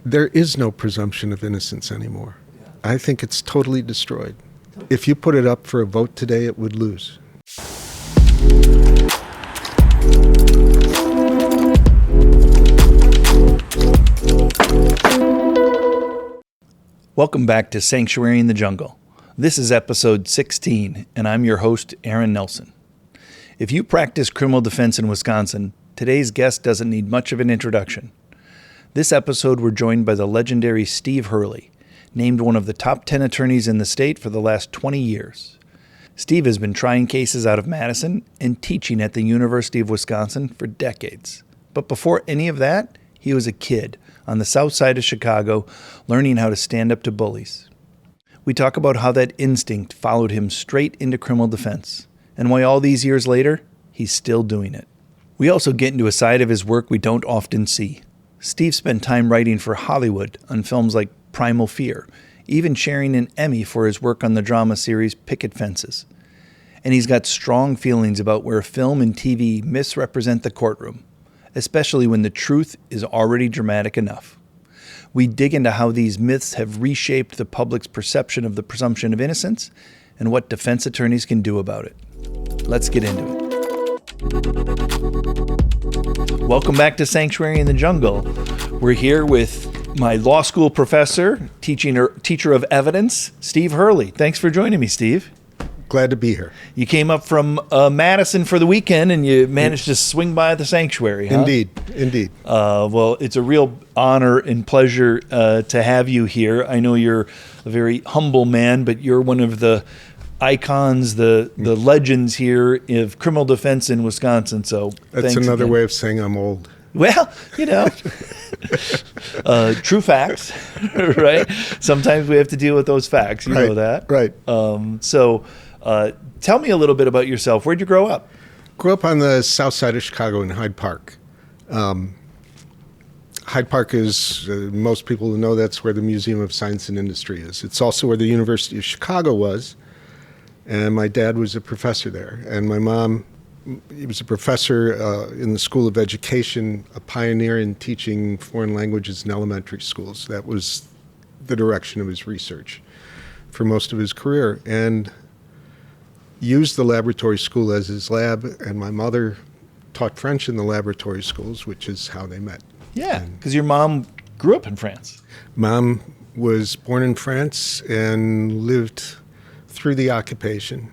There is no presumption of innocence anymore. I think it's totally destroyed. If you put it up for a vote today, it would lose. Welcome back to Sanctuary in the Jungle. This is episode 16, and I'm your host, Aaron Nelson. If you practice criminal defense in Wisconsin, today's guest doesn't need much of an introduction. This episode, we're joined by the legendary Steve Hurley, named one of the top 10 attorneys in the state for the last 20 years. Steve has been trying cases out of Madison and teaching at the University of Wisconsin for decades. But before any of that, he was a kid on the south side of Chicago, learning how to stand up to bullies. We talk about how that instinct followed him straight into criminal defense, and why all these years later, he's still doing it. We also get into a side of his work we don't often see. Steve spent time writing for Hollywood on films like Primal, even sharing an Emmy for his work on the drama series Picket. And he's got strong feelings about where film and TV misrepresent the courtroom, especially when the truth is already dramatic enough. We dig into how these myths have reshaped the public's perception of the presumption of innocence and what defense attorneys can do about it. Let's get into it. Welcome back to Sanctuary in the Jungle. We're here with my law school professor, teacher of evidence, Steve Hurley. Thanks for joining me, Steve. Glad to be here. You came up from Madison for the weekend, and you managed to swing by the sanctuary, huh? Indeed. Well, it's a real honor and pleasure to have you here. I know you're a very humble man, but you're one of the icons, the legends here of criminal defense in Wisconsin. So that's another way of saying I'm old. Well, true facts, right? Sometimes we have to deal with those facts. You know that, right? So tell me a little bit about yourself. Where'd you grow up? Grew up on the south side of Chicago in Hyde Park. Hyde Park is, most people know, that's where the Museum of Science and Industry is. It's also where the University of Chicago was. And my dad was a professor there. And my mom, he was a professor in the School of Education, a pioneer in teaching foreign languages in elementary schools. That was the direction of his research for most of his career. And used the laboratory school as his lab. And my mother taught French in the laboratory schools, which is how they met. Yeah, because your mom grew up in France. Mom was born in France and lived through the occupation.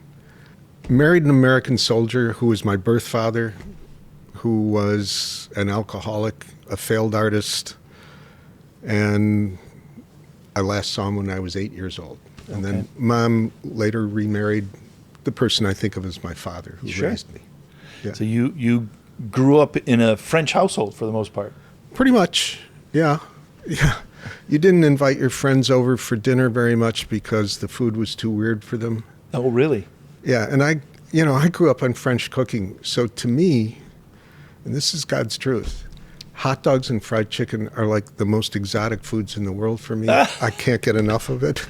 Married an American soldier who was my birth father, who was an alcoholic, a failed artist, and I last saw him when I was 8 years old. And then Mom later remarried the person I think of as my father, who raised me. Yeah. So you grew up in a French household for the most part? Pretty much, yeah. You didn't invite your friends over for dinner very much because the food was too weird for them. Oh, really? Yeah, and I grew up on French cooking. So to me, and this is God's truth, hot dogs and fried chicken are like the most exotic foods in the world for me. I can't get enough of it.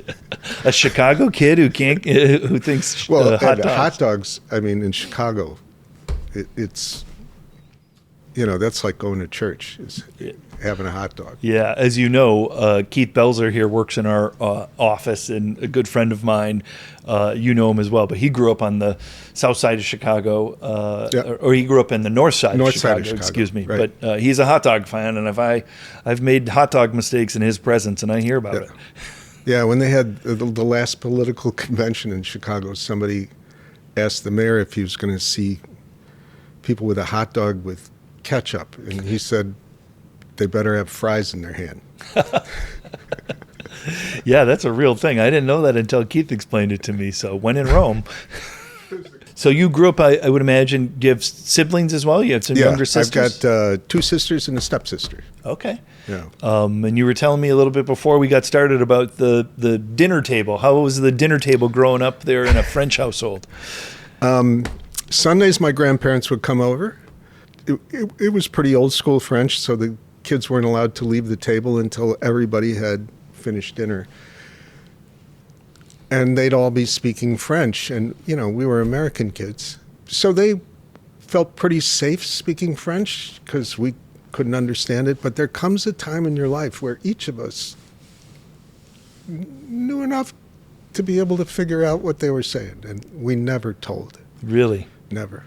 A Chicago kid who thinks hot dogs, I mean, in Chicago, it's, that's like going to church, is having a hot dog. Yeah, as you know, Keith Belzer here works in our office, and a good friend of mine, you know him as well, but he grew up on the south side of Chicago, or he grew up in the north side of Chicago, excuse me. Right. But he's a hot dog fan, and I've made hot dog mistakes in his presence, and I hear about it. Yeah, when they had the last political convention in Chicago, somebody asked the mayor if he was going to see people with a hot dog with ketchup, and he said they better have fries in their hand. Yeah, that's a real thing. I didn't know that until Keith explained it to me. So when in Rome. So you grew up, I would imagine, do you have siblings as well? You have some younger sisters? I've got 2 sisters and a stepsister. Okay. Yeah. And you were telling me a little bit before we got started about the dinner table. How was the dinner table growing up there in a French household? Sundays, my grandparents would come over. It was pretty old school French, so the kids weren't allowed to leave the table until everybody had finished dinner. And they'd all be speaking French, and we were American kids, so they felt pretty safe speaking French because we couldn't understand it. But there comes a time in your life where each of us knew enough to be able to figure out what they were saying, and we never told. Really? Never.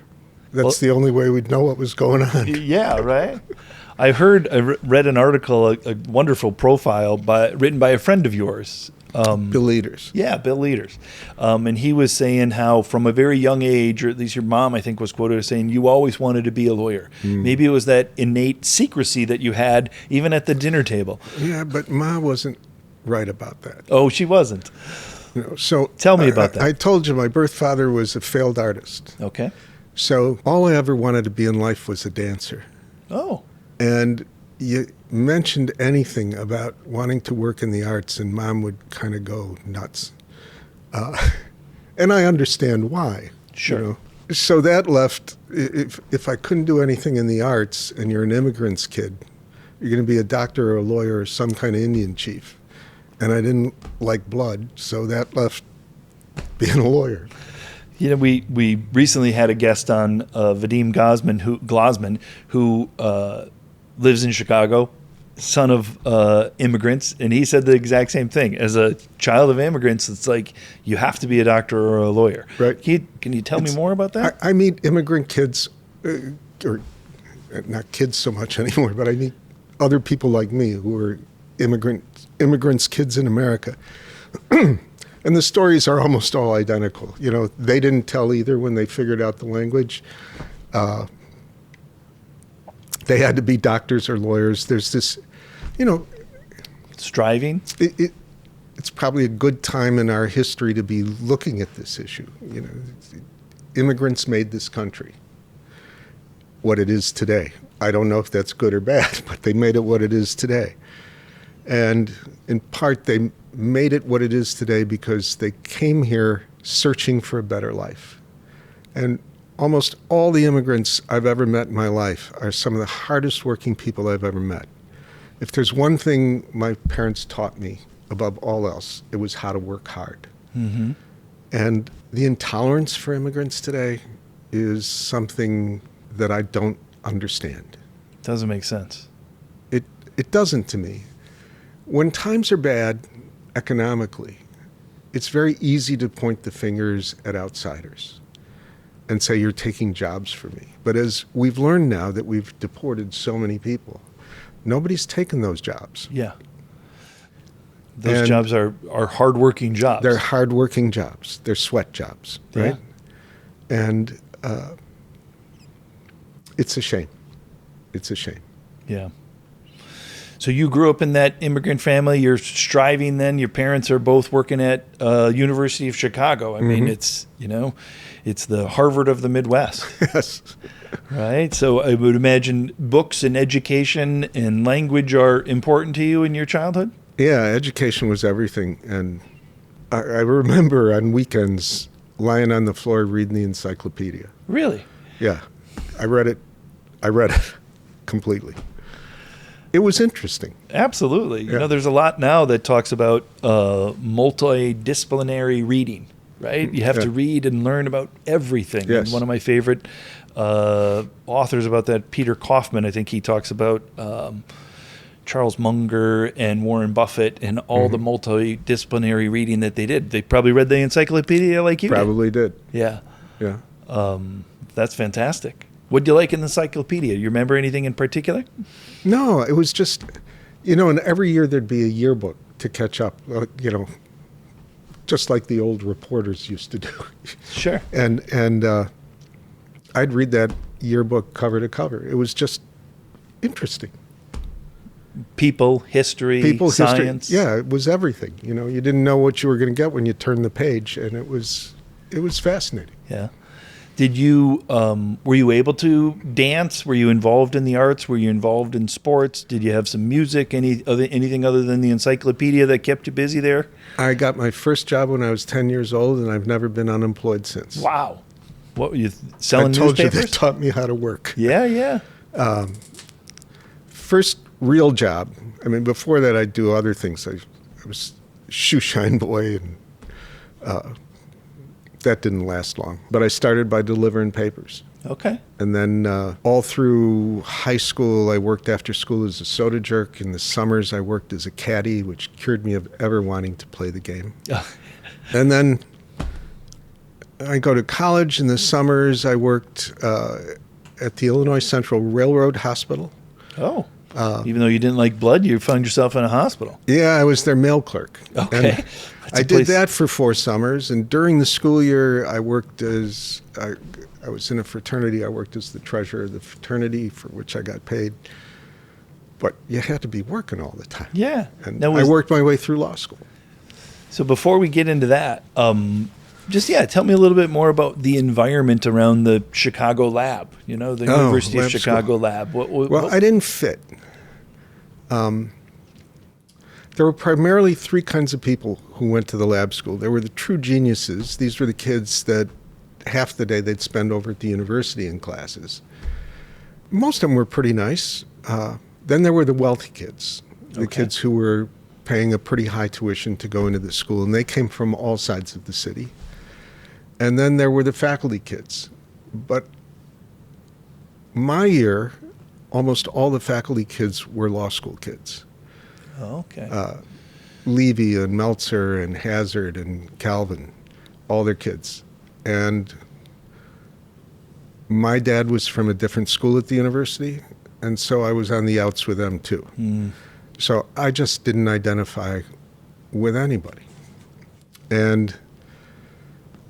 That's the only way we'd know what was going on. Yeah, right. I read an article, a wonderful profile written by a friend of yours. Bill Leaders. Yeah, Bill Leaders. And he was saying how from a very young age, or at least your mom, I think, was quoted as saying, you always wanted to be a lawyer. Maybe it was that innate secrecy that you had even at the dinner table. Yeah, but Ma wasn't right about that. Oh, she wasn't. So tell me about that. I told you my birth father was a failed artist. Okay. So all I ever wanted to be in life was a dancer. Oh. And you mentioned anything about wanting to work in the arts, and Mom would kind of go nuts. And I understand why. Sure. So that left, if I couldn't do anything in the arts and you're an immigrant's kid, you're going to be a doctor or a lawyer or some kind of Indian chief. And I didn't like blood, so that left being a lawyer. We recently had a guest on, Vadim Glosman, who lives in Chicago, son of immigrants, and he said the exact same thing. As a child of immigrants, it's like you have to be a doctor or a lawyer. Right. Can you tell me more about that? I meet immigrant kids, or not kids so much anymore, but I meet other people like me who are immigrants, kids in America. And the stories are almost all identical. They didn't tell either when they figured out the language. They had to be doctors or lawyers. There's this, striving. It's probably a good time in our history to be looking at this issue. Immigrants made this country what it is today. I don't know if that's good or bad, but they made it what it is today. And in part, they made it what it is today because they came here searching for a better life. And almost all the immigrants I've ever met in my life are some of the hardest working people I've ever met. If there's one thing my parents taught me above all else, it was how to work hard. Mm-hmm. And the intolerance for immigrants today is something that I don't understand. Doesn't make sense. It doesn't to me. When times are bad economically, it's very easy to point the fingers at outsiders and say, you're taking jobs from me. But as we've learned now that we've deported so many people, nobody's taken those jobs. Yeah. Those jobs are hardworking jobs. They're hardworking jobs. They're sweat jobs, right? Yeah. And it's a shame. It's a shame. Yeah. So you grew up in that immigrant family. You're striving then. Your parents are both working at University of Chicago. I mean, it's the Harvard of the Midwest. Yes. Right? So I would imagine books and education and language are important to you in your childhood? Yeah, education was everything. And I remember on weekends lying on the floor reading the encyclopedia. Really? Yeah. I read it completely. It was interesting. Absolutely. Yeah. There's a lot now that talks about multidisciplinary reading, right? You have to read and learn about everything. Yes. And one of my favorite authors about that, Peter Kaufman, I think he talks about Charles Munger and Warren Buffett and all the multidisciplinary reading that they did. They probably read the encyclopedia like you Probably did. Yeah. Yeah. That's fantastic. What do you like in the encyclopedia? You remember anything in particular? No, it was just, and every year there'd be a yearbook to catch up, just like the old reporters used to do. Sure. And I'd read that yearbook cover to cover. It was just interesting. People, history, science. Yeah, it was everything. You didn't know what you were going to get when you turned the page, and it was fascinating. Yeah. Did you, were you able to dance? Were you involved in the arts? Were you involved in sports? Did you have some music? Anything other than the encyclopedia that kept you busy there? I got my first job when I was 10 years old, and I've never been unemployed since. Wow. What were you selling newspapers? I told you they taught me how to work. Yeah, yeah. First real job. I mean, before that, I'd do other things. I was shoe shine boy and that didn't last long. But I started by delivering papers. Okay. And then all through high school, I worked after school as a soda jerk. In the summers, I worked as a caddy, which cured me of ever wanting to play the game. And then I go to college. In the summers, I worked at the Illinois Central Railroad Hospital. Oh. Even though you didn't like blood, you found yourself in a hospital. Yeah, I was their mail clerk. Okay. And I did that for 4 summers. And during the school year, I worked as... I was in a fraternity. I worked as the treasurer of the fraternity, for which I got paid. But you had to be working all the time. Yeah. And I worked my way through law school. So before we get into that, tell me a little bit more about the environment around the Chicago lab, the University of Chicago lab. What? I didn't fit. There were primarily 3 kinds of people who went to the lab school. There were the true geniuses. These were the kids that half the day they'd spend over at the university in classes. Most of them were pretty nice. Then there were the wealthy kids, the kids who were paying a pretty high tuition to go into the school, and they came from all sides of the city. And then there were the faculty kids. But my year, almost all the faculty kids were law school kids. Oh, okay. Levy and Meltzer and Hazard and Calvin, all their kids. And my dad was from a different school at the university, and so I was on the outs with them too. So I just didn't identify with anybody. And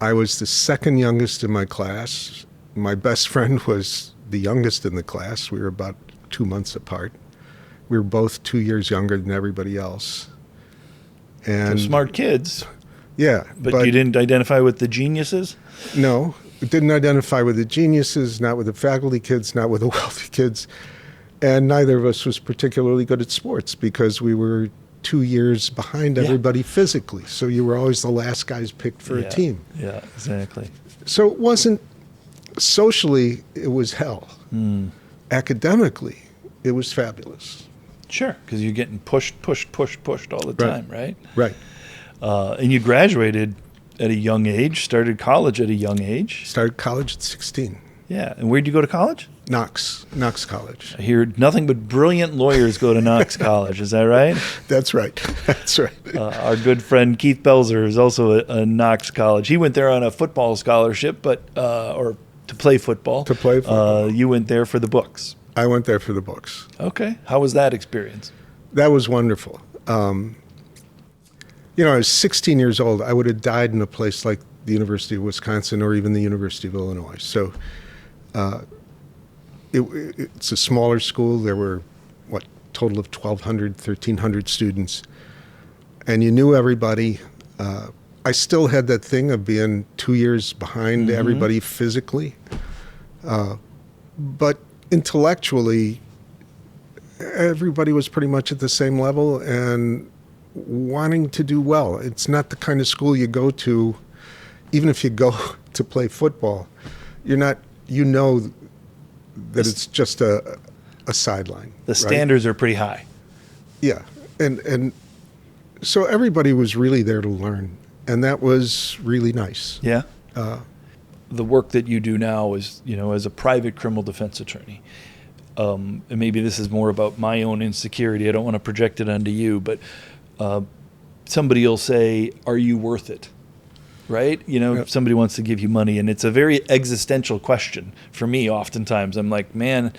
I was the second youngest in my class. My best friend was the youngest in the class. We were about 2 months apart. We were both 2 years younger than everybody else. And so smart kids. Yeah. But you didn't identify with the geniuses? No. Didn't identify with the geniuses, not with the faculty kids, not with the wealthy kids. And neither of us was particularly good at sports because we were 2 years behind everybody physically. So you were always the last guys picked for a team. Yeah, exactly. So it wasn't, socially, it was hell. Academically, it was fabulous. Sure, because you're getting pushed all the time, right? Right. And you graduated at a young age, started college at a young age. Started college at 16. Yeah, and where'd you go to college? Knox College. I hear nothing but brilliant lawyers go to Knox College. Is that right? That's right. That's right. Our good friend Keith Belzer is also a Knox College. He went there on a football scholarship, or to play football. To play football. You went there for the books. I went there for the books. Okay. How was that experience? That was wonderful. I was 16 years old. I would have died in a place like the University of Wisconsin or even the University of Illinois. So it's a smaller school. There were, total of 1,200, 1,300 students. And you knew everybody. I still had that thing of being 2 years behind everybody physically. But intellectually, everybody was pretty much at the same level and wanting to do well. It's not the kind of school you go to, even if you go to play football, that it's just a sideline. The standards are pretty high. Yeah. And so everybody was really there to learn, and that was really nice. Yeah. The work that you do now is, as a private criminal defense attorney. And maybe this is more about my own insecurity. I don't want to project it onto you, but somebody will say, "Are you worth it?" Right? If somebody wants to give you money, and it's a very existential question for me. Oftentimes, I'm like, "Man,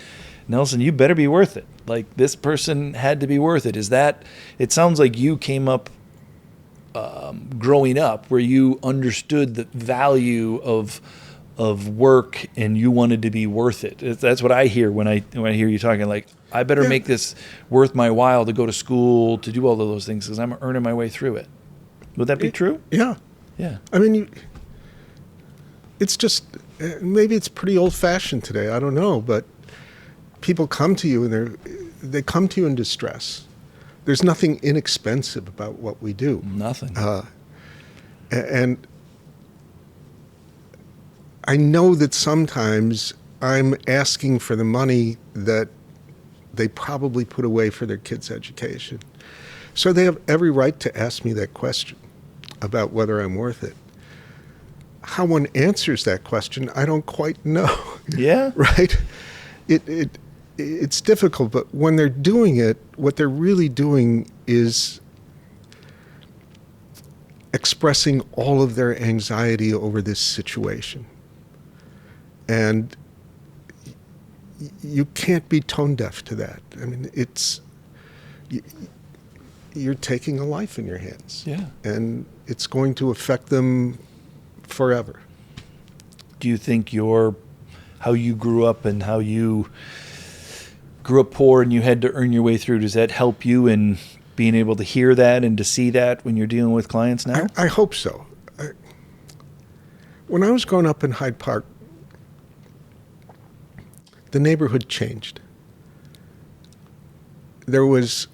Nelson, you better be worth it. Like, this person had to be worth it." It sounds like you came up growing up where you understood the value of work and you wanted to be worth it. That's what I hear when I hear you talking. Like, I better make this worth my while to go to school, to do all of those things because I'm earning my way through it. Would that be true? Yeah. Yeah. I mean, it's just, maybe it's pretty old-fashioned today. I don't know, but people come to you and they come to you in distress. There's nothing inexpensive about what we do. Nothing. And I know that sometimes I'm asking for the money that they probably put away for their kids' education. So they have every right to ask me that question about whether I'm worth it. how one answers that question, I don't quite know. Yeah. Right? It's difficult, but when they're doing it, what they're really doing is expressing all of their anxiety over this situation. And you can't be tone deaf to that. I mean, you're taking a life in your hands. Yeah. And it's going to affect them forever. Do you think how you grew up and how you grew up poor and you had to earn your way through, does that help you in being able to hear that and to see that when you're dealing with clients now? I hope so. When I was growing up in Hyde Park, the neighborhood changed. There was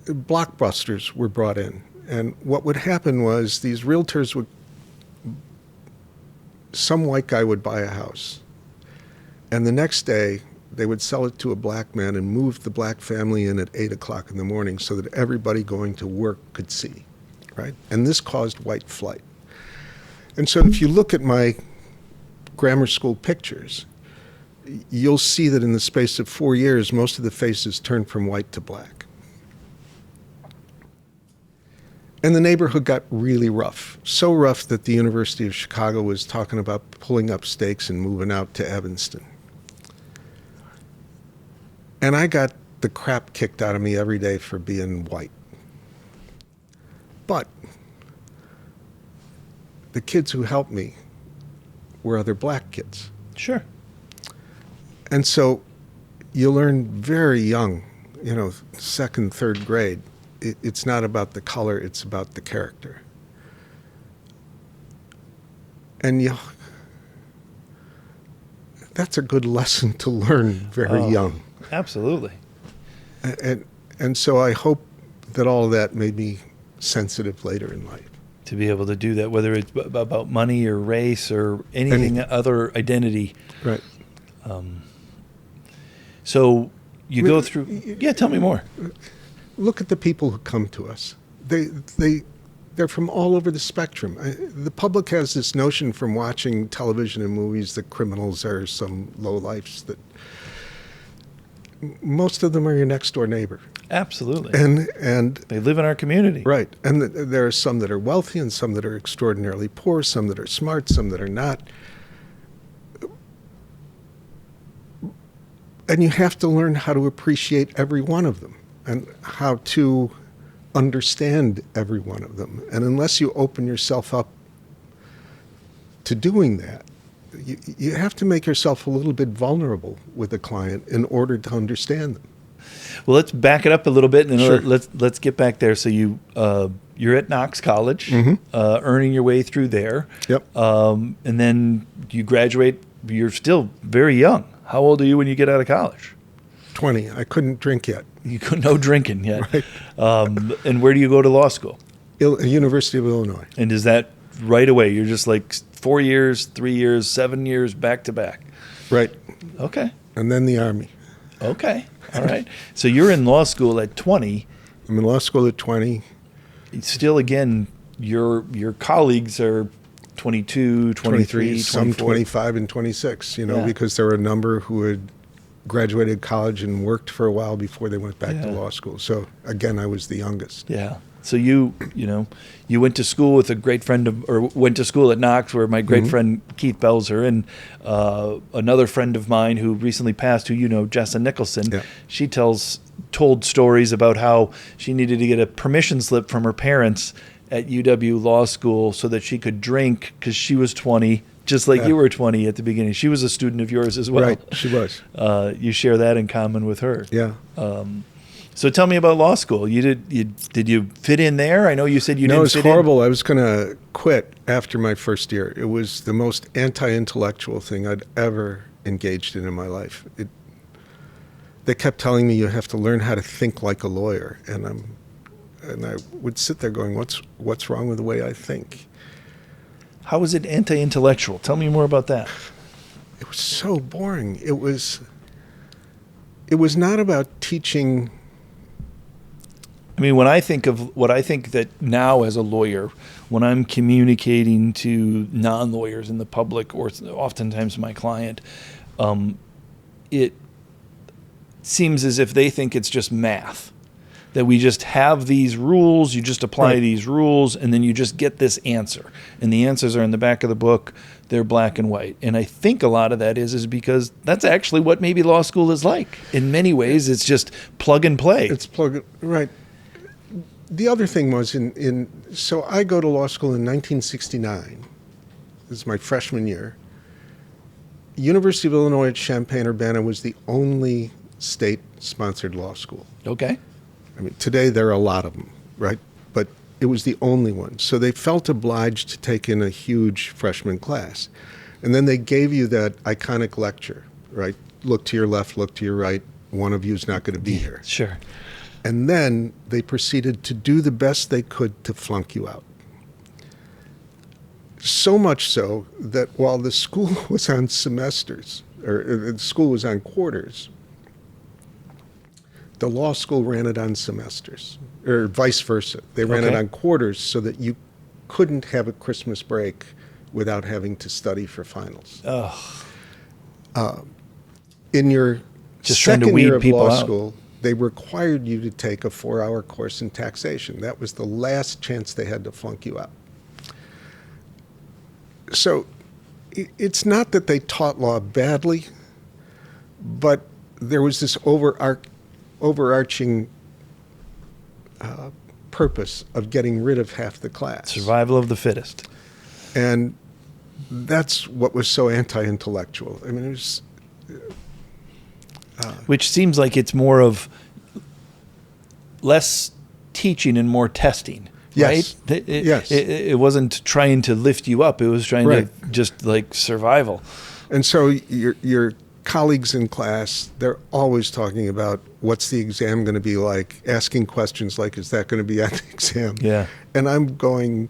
blockbusters were brought in, and what would happen was these realtors some white guy would buy a house, and the next day they would sell it to a black man and move the black family in at 8 o'clock in the morning so that everybody going to work could see, right? And this caused white flight. And so if you look at my grammar school pictures, you'll see that in the space of 4 years, most of the faces turned from white to black. And the neighborhood got really rough, so rough that the University of Chicago was talking about pulling up stakes and moving out to Evanston. And I got the crap kicked out of me every day for being white. But the kids who helped me were other black kids. Sure. And so you learn very young, second, third grade, it's not about the color, it's about the character. And that's a good lesson to learn very young. Absolutely. And so I hope that all of that made me sensitive later in life. To be able to do that, whether it's about money or race or anything other identity. Right. So you go through... Yeah, tell me more. Look at the people who come to us. They're from all over the spectrum. The public has this notion from watching television and movies that criminals are some lowlifes, that most of them are your next door neighbor. Absolutely. And they live in our community. Right. And there are some that are wealthy and some that are extraordinarily poor, some that are smart, some that are not. And you have to learn how to appreciate every one of them and how to understand every one of them. And unless you open yourself up to doing that, you have to make yourself a little bit vulnerable with a client in order to understand them. Well, let's back it up a little bit and Sure. let's get back there. So you're at Knox College, earning your way through there. Yep. And then you graduate. You're still very young. How old are you when you get out of college? 20. I couldn't drink yet. You could no drinking yet. Right. And where do you go to law school? University of Illinois. And is that right away? You're just like 4 years, 3 years, 7 years, back to back. Right. Okay. And then the Army. Okay. All right. So you're in law school at 20. I'm in law school at 20. Still, again, your colleagues are 22, 23, some 24. 25 and 26, Yeah. because there were a number who had graduated college and worked for a while before they went back to Yeah. law school. So again, I was the youngest. Yeah. So you went to school with a great friend went to school at Knox where my great friend Keith Belzer and another friend of mine who recently passed, who Jessa Nicholson. Yeah. She told stories about how she needed to get a permission slip from her parents at UW Law School so that she could drink because she was 20, just like you were 20 at the beginning. She was a student of yours as well. Right, she was. You share that in common with her. Yeah. So tell me about law school. Did you fit in there? I know you said you didn't No, it was fit horrible. I was going to quit after my first year. It was the most anti-intellectual thing I'd ever engaged in my life. They kept telling me you have to learn how to think like a lawyer, and I would sit there going, what's wrong with the way I think? How was it anti-intellectual? Tell me more about that. It was so boring. It was not about teaching I mean, when I think of what I think that now as a lawyer, when I'm communicating to non-lawyers in the public or oftentimes my client, it seems as if they think it's just math. That we just have these rules, you just apply Right. these rules, and then you just get this answer. And the answers are in the back of the book, they're black and white. And I think a lot of that is because that's actually what maybe law school is like. In many ways, it's just plug and play. It's right. The other thing was so I go to law school in 1969. This is my freshman year. University of Illinois at Champaign-Urbana was the only state-sponsored law school. Okay. I mean, today there are a lot of them, right? But it was the only one. So they felt obliged to take in a huge freshman class. And then they gave you that iconic lecture, right? Look to your left, look to your right. One of you is not going to be here. Sure. And then they proceeded to do the best they could to flunk you out. So much so that while the school was on semesters, or the school was on quarters, the law school ran it on semesters, or vice versa. They ran it Okay. on quarters so that you couldn't have a Christmas break without having to study for finals. In your Just trying to second weed year of people law out. school, they required you to take a 4-hour course in taxation. That was the last chance they had to flunk you out. So it's not that they taught law badly, but there was this overarching purpose of getting rid of half the class. Survival of the fittest. And that's what was so anti-intellectual. I mean, it was... Which seems like it's more of less teaching and more testing. Yes. Right? Yes. It wasn't trying to lift you up. It was trying Right. to just like survival. And so your colleagues in class, they're always talking about what's the exam going to be like, asking questions like, is that going to be at the exam? Yeah. And I'm going,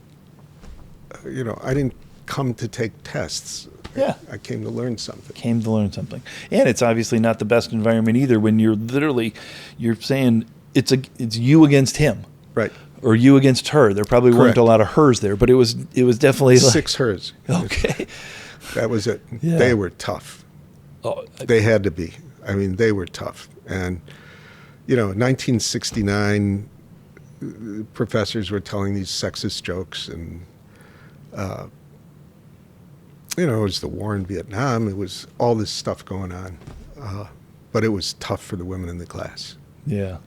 I didn't come to take tests. Yeah. I came to learn something. Came to learn something. And it's obviously not the best environment either when you're saying it's you against him. Right. Or you against her. There probably weren't Correct. a lot of hers there, but it was definitely like 6 hers. Okay. That was it. Yeah. They were tough. Oh, They had to be. I mean, they were tough. And, 1969, professors were telling these sexist jokes. And, it was the war in Vietnam. It was all this stuff going on. But it was tough for the women in the class. yeah.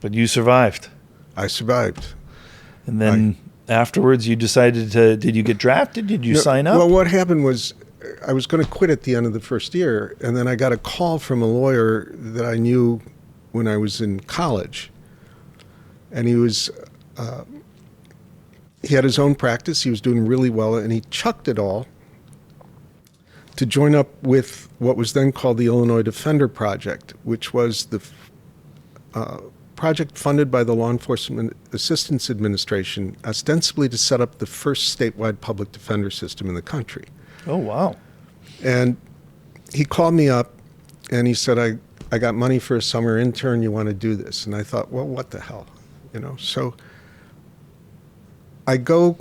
But you survived. I survived. And then afterwards you decided did you get drafted? Did you No, sign up? Well, what happened was I was going to quit at the end of the first year, and then I got a call from a lawyer that I knew when I was in college. And he had his own practice. He was doing really well, and he chucked it all to join up with what was then called the Illinois Defender Project, which was the project funded by the Law Enforcement Assistance Administration, ostensibly to set up the first statewide public defender system in the country. Oh, wow. And he called me up and he said, I got money for a summer intern. You want to do this? And I thought, well, what the hell? So I go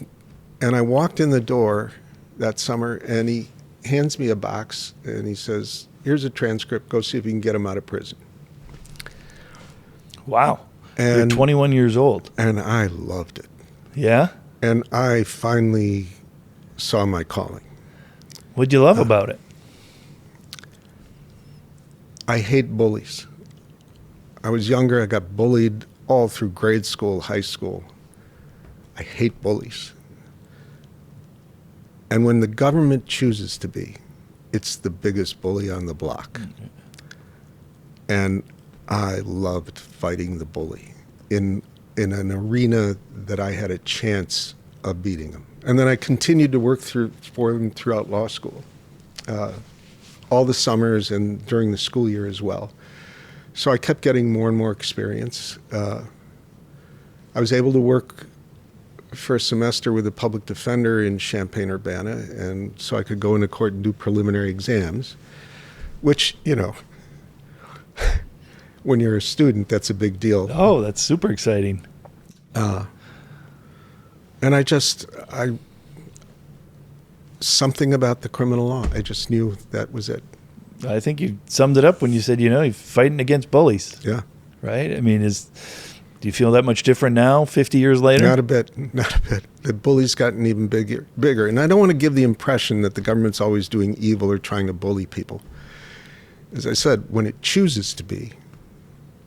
and I walked in the door that summer and he hands me a box and he says, here's a transcript. Go see if you can get him out of prison. Wow. You're And 21 years old. And I loved it. Yeah? And I finally saw my calling. What'd you love about it? I hate bullies. I was younger. I got bullied all through grade school, high school. I hate bullies. And when the government chooses to be, it's the biggest bully on the block. And I loved fighting the bully in an arena that I had a chance of beating him. And then I continued to work for him throughout law school, all the summers and during the school year as well. So I kept getting more and more experience. I was able to work for a semester with a public defender in Champaign-Urbana, and so I could go into court and do preliminary exams, which, when you're a student, that's a big deal. Oh, that's super exciting. And something about the criminal law. I just knew that was it. I think you summed it up when you said, you're fighting against bullies. Yeah. Right? I mean, do you feel that much different now, 50 years later? Not a bit. The bully's gotten even bigger. And I don't want to give the impression that the government's always doing evil or trying to bully people. As I said, when it chooses to be,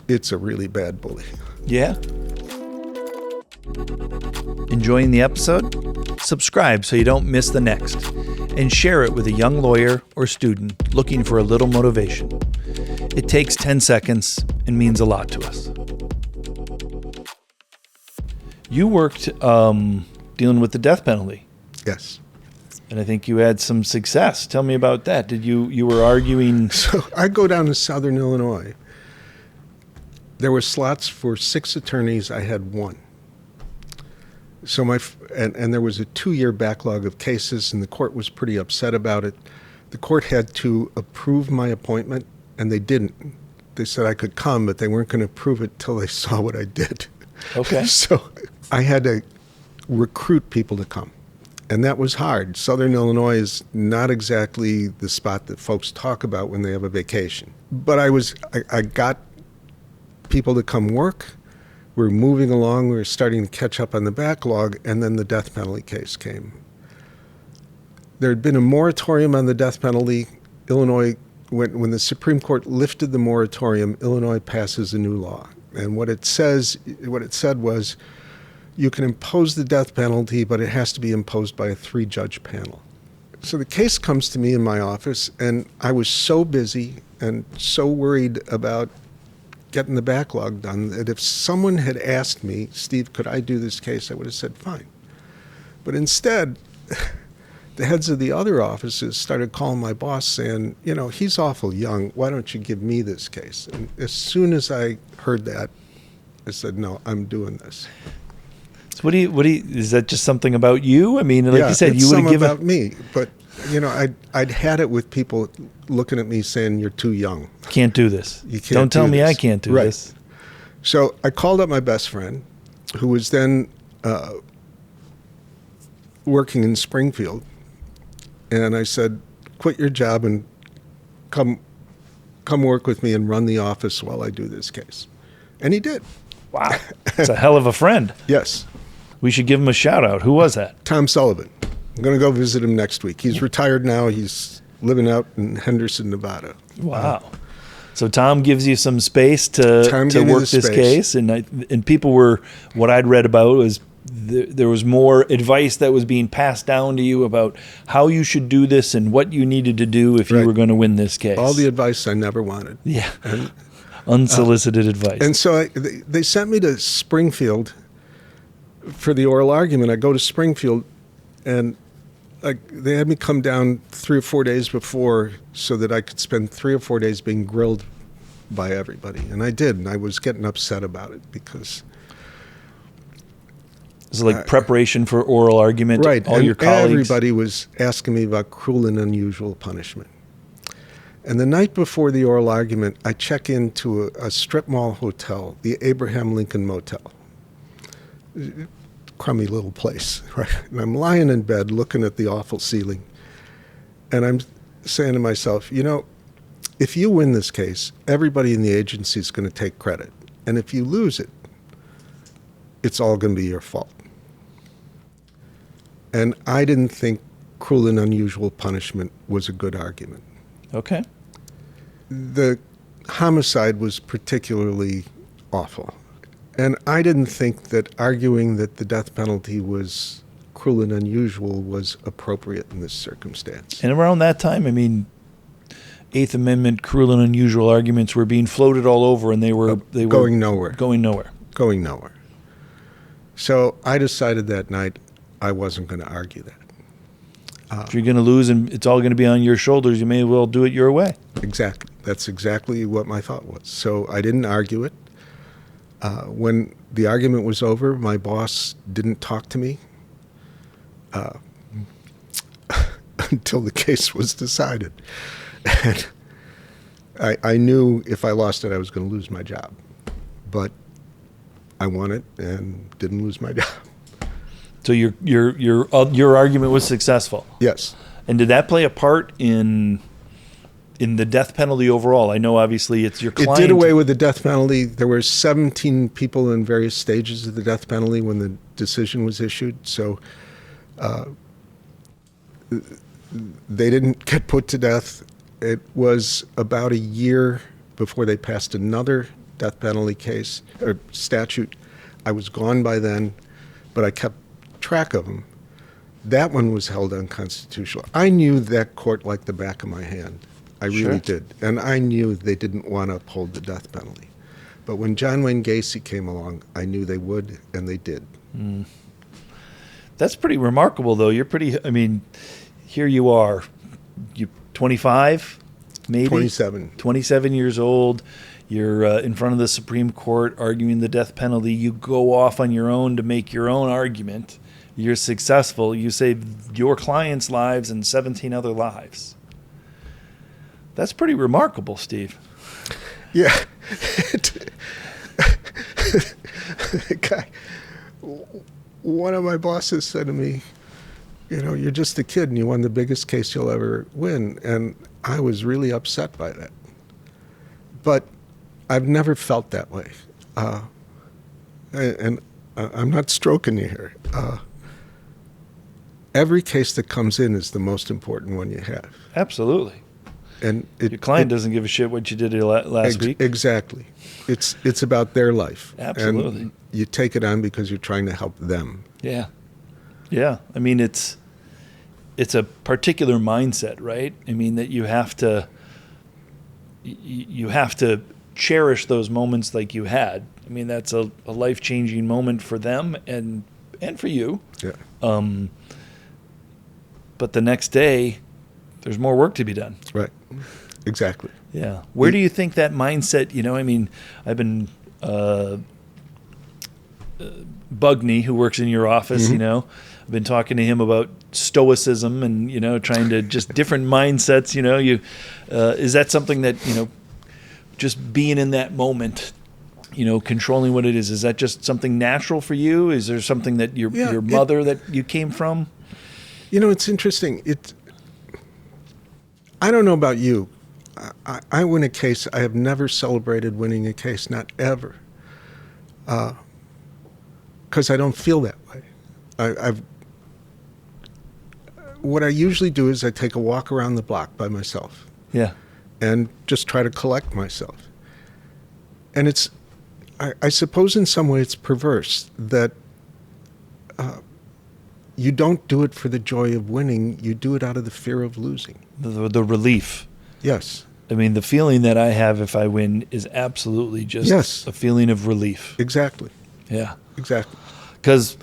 it's a really bad bully. Yeah. Enjoying the episode? Subscribe so you don't miss the next. And share it with a young lawyer or student looking for a little motivation. It takes 10 seconds and means a lot to us. You worked dealing with the death penalty. Yes. And I think you had some success. Tell me about that. You were arguing? So I go down to Southern Illinois. There were slots for 6 attorneys. I had 1. So and there was a 2-year backlog of cases, and the court was pretty upset about it. The court had to approve my appointment, and they didn't. They said I could come, but they weren't going to approve it till they saw what I did. Okay. So I had to recruit people to come, and that was hard. Southern Illinois is not exactly the spot that folks talk about when they have a vacation. But I got people to come work. We were moving along. We were starting to catch up on the backlog, and then the death penalty case came. There had been a moratorium on the death penalty. Illinois, when the Supreme Court lifted the moratorium, Illinois passes a new law. And what it said was, you can impose the death penalty, but it has to be imposed by a 3-judge panel. So the case comes to me in my office, and I was so busy and so worried about getting the backlog done that if someone had asked me, Steve, could I do this case, I would have said, fine. But instead, the heads of the other offices started calling my boss saying, he's awful young. Why don't you give me this case? And as soon as I heard that, I said, no, I'm doing this. So what do you, is that just something about you? I mean, like you said, it's you would have given about me, but I'd had it with people looking at me saying, you're too young. Can't do this. You can't Don't tell do me this. I can't do Right. this. So I called up my best friend, who was then working in Springfield, and I said, quit your job and come work with me and run the office while I do this case. And he did. Wow. It's a hell of a friend. Yes. We should give him a shout out. Who was that? Tom Sullivan. I'm going to go visit him next week. He's retired now. He's living out in Henderson, Nevada. Wow. So Tom gives you some space to work this space. case, and people were, what I'd read about was there was more advice that was being passed down to you about how you should do this and what you needed to do if you were going to win this case. All the advice I never wanted. Yeah. And, unsolicited advice. And so they sent me to Springfield for the oral argument. I go to Springfield, and they had me come down 3 or 4 days before so that I could spend 3 or 4 days being grilled by everybody. And I did, and I was getting upset about it because... Is it like preparation for oral argument? Right. All your colleagues? Everybody was asking me about cruel and unusual punishment. And the night before the oral argument, I check into a strip mall hotel, the Abraham Lincoln Motel. Crummy little place, right? And I'm lying in bed looking at the awful ceiling. And I'm saying to myself, if you win this case, everybody in the agency is going to take credit. And if you lose it, it's all going to be your fault. And I didn't think cruel and unusual punishment was a good argument. Okay. The homicide was particularly awful. And I didn't think that arguing that the death penalty was cruel and unusual was appropriate in this circumstance. And around that time, I mean, Eighth Amendment cruel and unusual arguments were being floated all over, and they were going nowhere. Going nowhere. Going nowhere. So I decided that night I wasn't going to argue that. If you're going to lose and it's all going to be on your shoulders, you may as well do it your way. Exactly. That's exactly what my thought was. So I didn't argue it. When the argument was over, my boss didn't talk to me until the case was decided. And I knew if I lost it, I was going to lose my job. But I won it and didn't lose my job. So your argument was successful. Yes. And did that play a part in the death penalty overall? I know obviously it's your client. It did away with the death penalty. There were 17 people in various stages of the death penalty when the decision was issued. So they didn't get put to death. It was about a year before they passed another death penalty case or statute. I was gone by then, but I kept track of them. That one was held unconstitutional. I knew that court like the back of my hand. I really did. And I knew they didn't want to uphold the death penalty. But when John Wayne Gacy came along, I knew they would, and they did. Mm. That's pretty remarkable, though. I mean, here you are. You 25, maybe? 27. 27 years old. You're in front of the Supreme Court arguing the death penalty. You go off on your own to make your own argument. You're successful. You save your clients' lives and 17 other lives. That's pretty remarkable, Steve. Yeah. Guy, one of my bosses said to me, you're just a kid and you won the biggest case you'll ever win. And I was really upset by that. But I've never felt that way. And I'm not stroking you here. Every case that comes in is the most important one you have. Absolutely. And your client doesn't give a shit what you did last week. Exactly. It's about their life. Absolutely. And you take it on because you're trying to help them. Yeah. Yeah. I mean, it's a particular mindset, right? I mean, that you have to cherish those moments like you had. I mean, that's a life-changing moment for them and for you. Yeah. But the next day, there's more work to be done. Right. Exactly. Yeah. Where do you think that mindset, I mean, I've been, Bugney, who works in your office, Mm-hmm. I've been talking to him about stoicism and, trying to just different mindsets, is that something that, just being in that moment, controlling what it is that just something natural for you? Is there something that your mother that you came from? It's interesting. I don't know about you. I win a case. I have never celebrated winning a case, not ever, because I don't feel that way. What I usually do is I take a walk around the block by myself. Yeah. And just try to collect myself. And I suppose in some way it's perverse that you don't do it for the joy of winning. You do it out of the fear of losing. The relief. Yes. I mean, the feeling that I have if I win is absolutely just a feeling of relief. Exactly. Yeah. Exactly. Because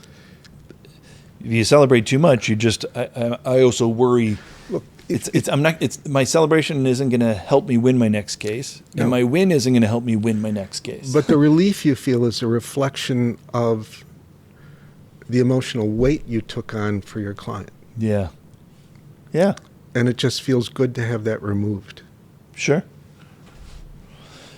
if you celebrate too much, I also worry. Look, my celebration isn't going to help me win my next case, and my win isn't going to help me win my next case. But the relief you feel is a reflection of the emotional weight you took on for your client. Yeah. Yeah. And it just feels good to have that removed. Sure.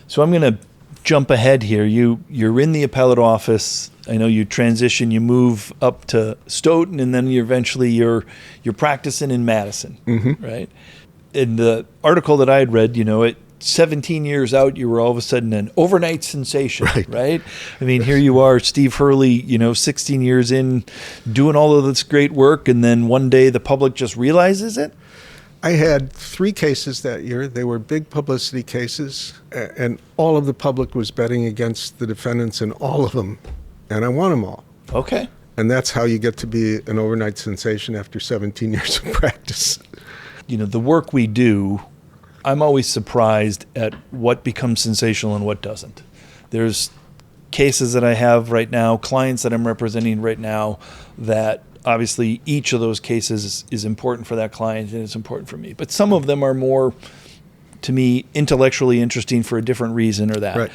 So I'm going to jump ahead here. You're in the appellate office. I know you transition, you move up to Stoughton, and then you're practicing in Madison, right? In the article that I had read, at 17 years out, you were all of a sudden an overnight sensation, right? I mean, here you are, Steve Hurley, 16 years in, doing all of this great work, and then one day the public just realizes it? I had 3 cases that year. They were big publicity cases, and all of the public was betting against the defendants in all of them, and I won them all. Okay. And that's how you get to be an overnight sensation after 17 years of practice. The work we do, I'm always surprised at what becomes sensational and what doesn't. There's cases that I have right now, clients that I'm representing right now, that obviously each of those cases is important for that client and it's important for me. But some of them are more, to me, intellectually interesting for a different reason or that. Right.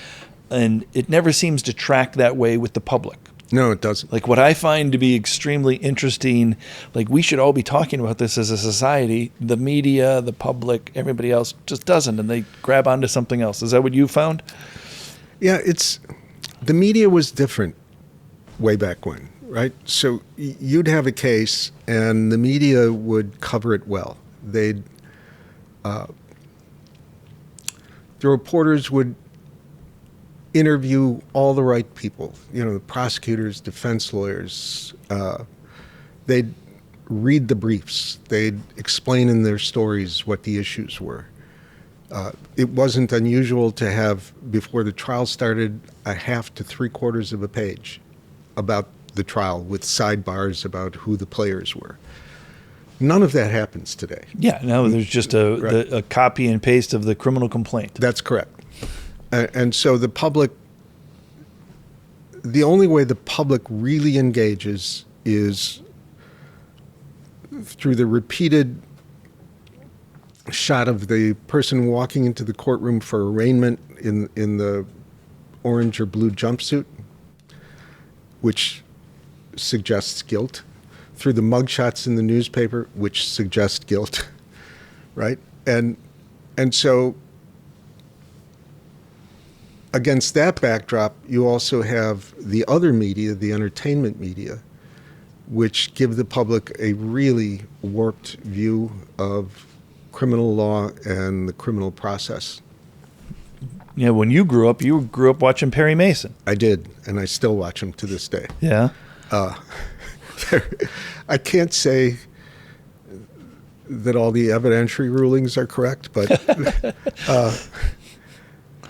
And it never seems to track that way with the public. No, it doesn't. Like what I find to be extremely interesting, like we should all be talking about this as a society. The media, the public, everybody else just doesn't, and they grab onto something else. Is that what you found? Yeah, the media was different way back when, right? So you'd have a case, and the media would cover it well. The reporters would interview all the right people, the prosecutors, defense lawyers. They'd read the briefs. They'd explain in their stories what the issues were. It wasn't unusual to have, before the trial started, a half to 3/4 of a page about the trial with sidebars about who the players were. None of that happens today. Yeah, no, there's just a copy and paste of the criminal complaint. That's correct. And so the only way the public really engages is through the repeated shot of the person walking into the courtroom for arraignment in the orange or blue jumpsuit, which suggests guilt, through the mugshots in the newspaper, which suggest guilt, right? And so against that backdrop, you also have the other media, the entertainment media, which give the public a really warped view of criminal law and the criminal process. Yeah, when you grew up watching Perry Mason. I did, and I still watch them to this day. Yeah. I can't say that all the evidentiary rulings are correct, but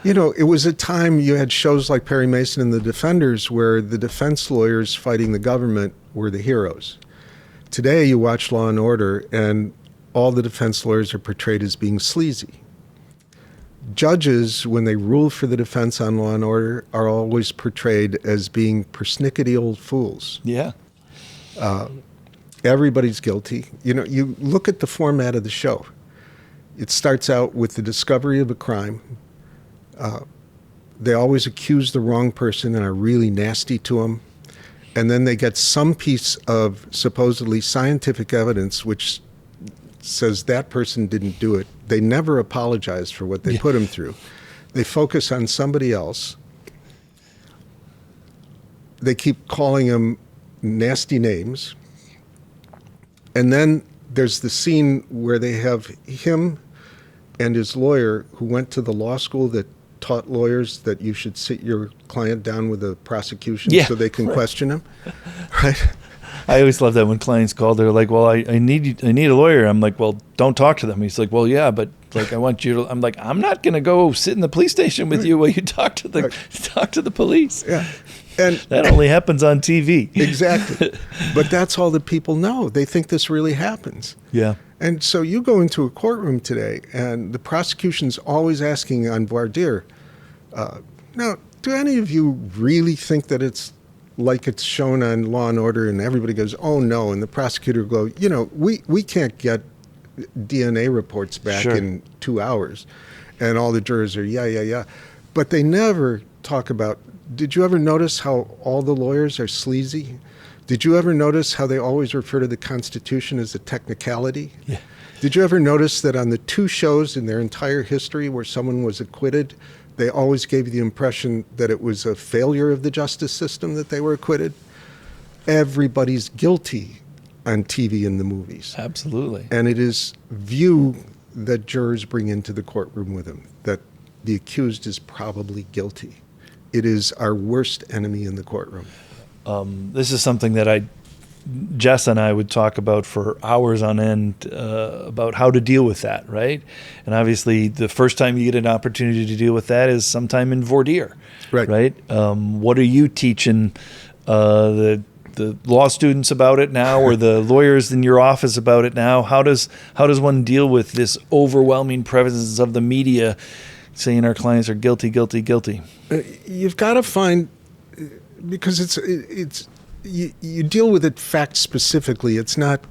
it was a time you had shows like Perry Mason and the Defenders where the defense lawyers fighting the government were the heroes. Today you watch Law and Order and all the defense lawyers are portrayed as being sleazy. Judges, when they rule for the defense on Law and Order, are always portrayed as being persnickety old fools. Yeah. Everybody's guilty. You look at the format of the show. It starts out with the discovery of a crime. They always accuse the wrong person and are really nasty to them. And then they get some piece of supposedly scientific evidence which says that person didn't do it. They never apologize for what they put him through. They focus on somebody else. They keep calling him nasty names. And then there's the scene where they have him and his lawyer who went to the law school that taught lawyers that you should sit your client down with the prosecution so they can question him, right? I always love that when clients call, they're like, well, I need a lawyer. I'm like, well, don't talk to them. He's like, well, yeah, but like, I want you to, I'm like, I'm not going to go sit in the police station with you while you talk to the police. Yeah. And that only happens on TV. Exactly. But that's all that people know. They think this really happens. Yeah. And so you go into a courtroom today and the prosecution's always asking on voir dire, now, do any of you really think that it's like it's shown on Law and Order? And everybody goes, oh, no. And the prosecutor will go, we can't get DNA reports back in 2 hours. And all the jurors are, yeah. But they never talk about, did you ever notice how all the lawyers are sleazy? Did you ever notice how they always refer to the Constitution as a technicality? Yeah. Did you ever notice that on the 2 shows in their entire history where someone was acquitted, they always gave you the impression that it was a failure of the justice system that they were acquitted? Everybody's guilty on TV and the movies. Absolutely. And it is view that jurors bring into the courtroom with them, that the accused is probably guilty. It is our worst enemy in the courtroom. This is something that Jess and I would talk about for hours on end about how to deal with that, right? And obviously, the first time you get an opportunity to deal with that is sometime in voir dire, right? What are you teaching the law students about it now, or the lawyers in your office about it now? How does one deal with this overwhelming presence of the media saying our clients are guilty, guilty, guilty? You've got to find, because it's. You deal with it fact specifically. It's not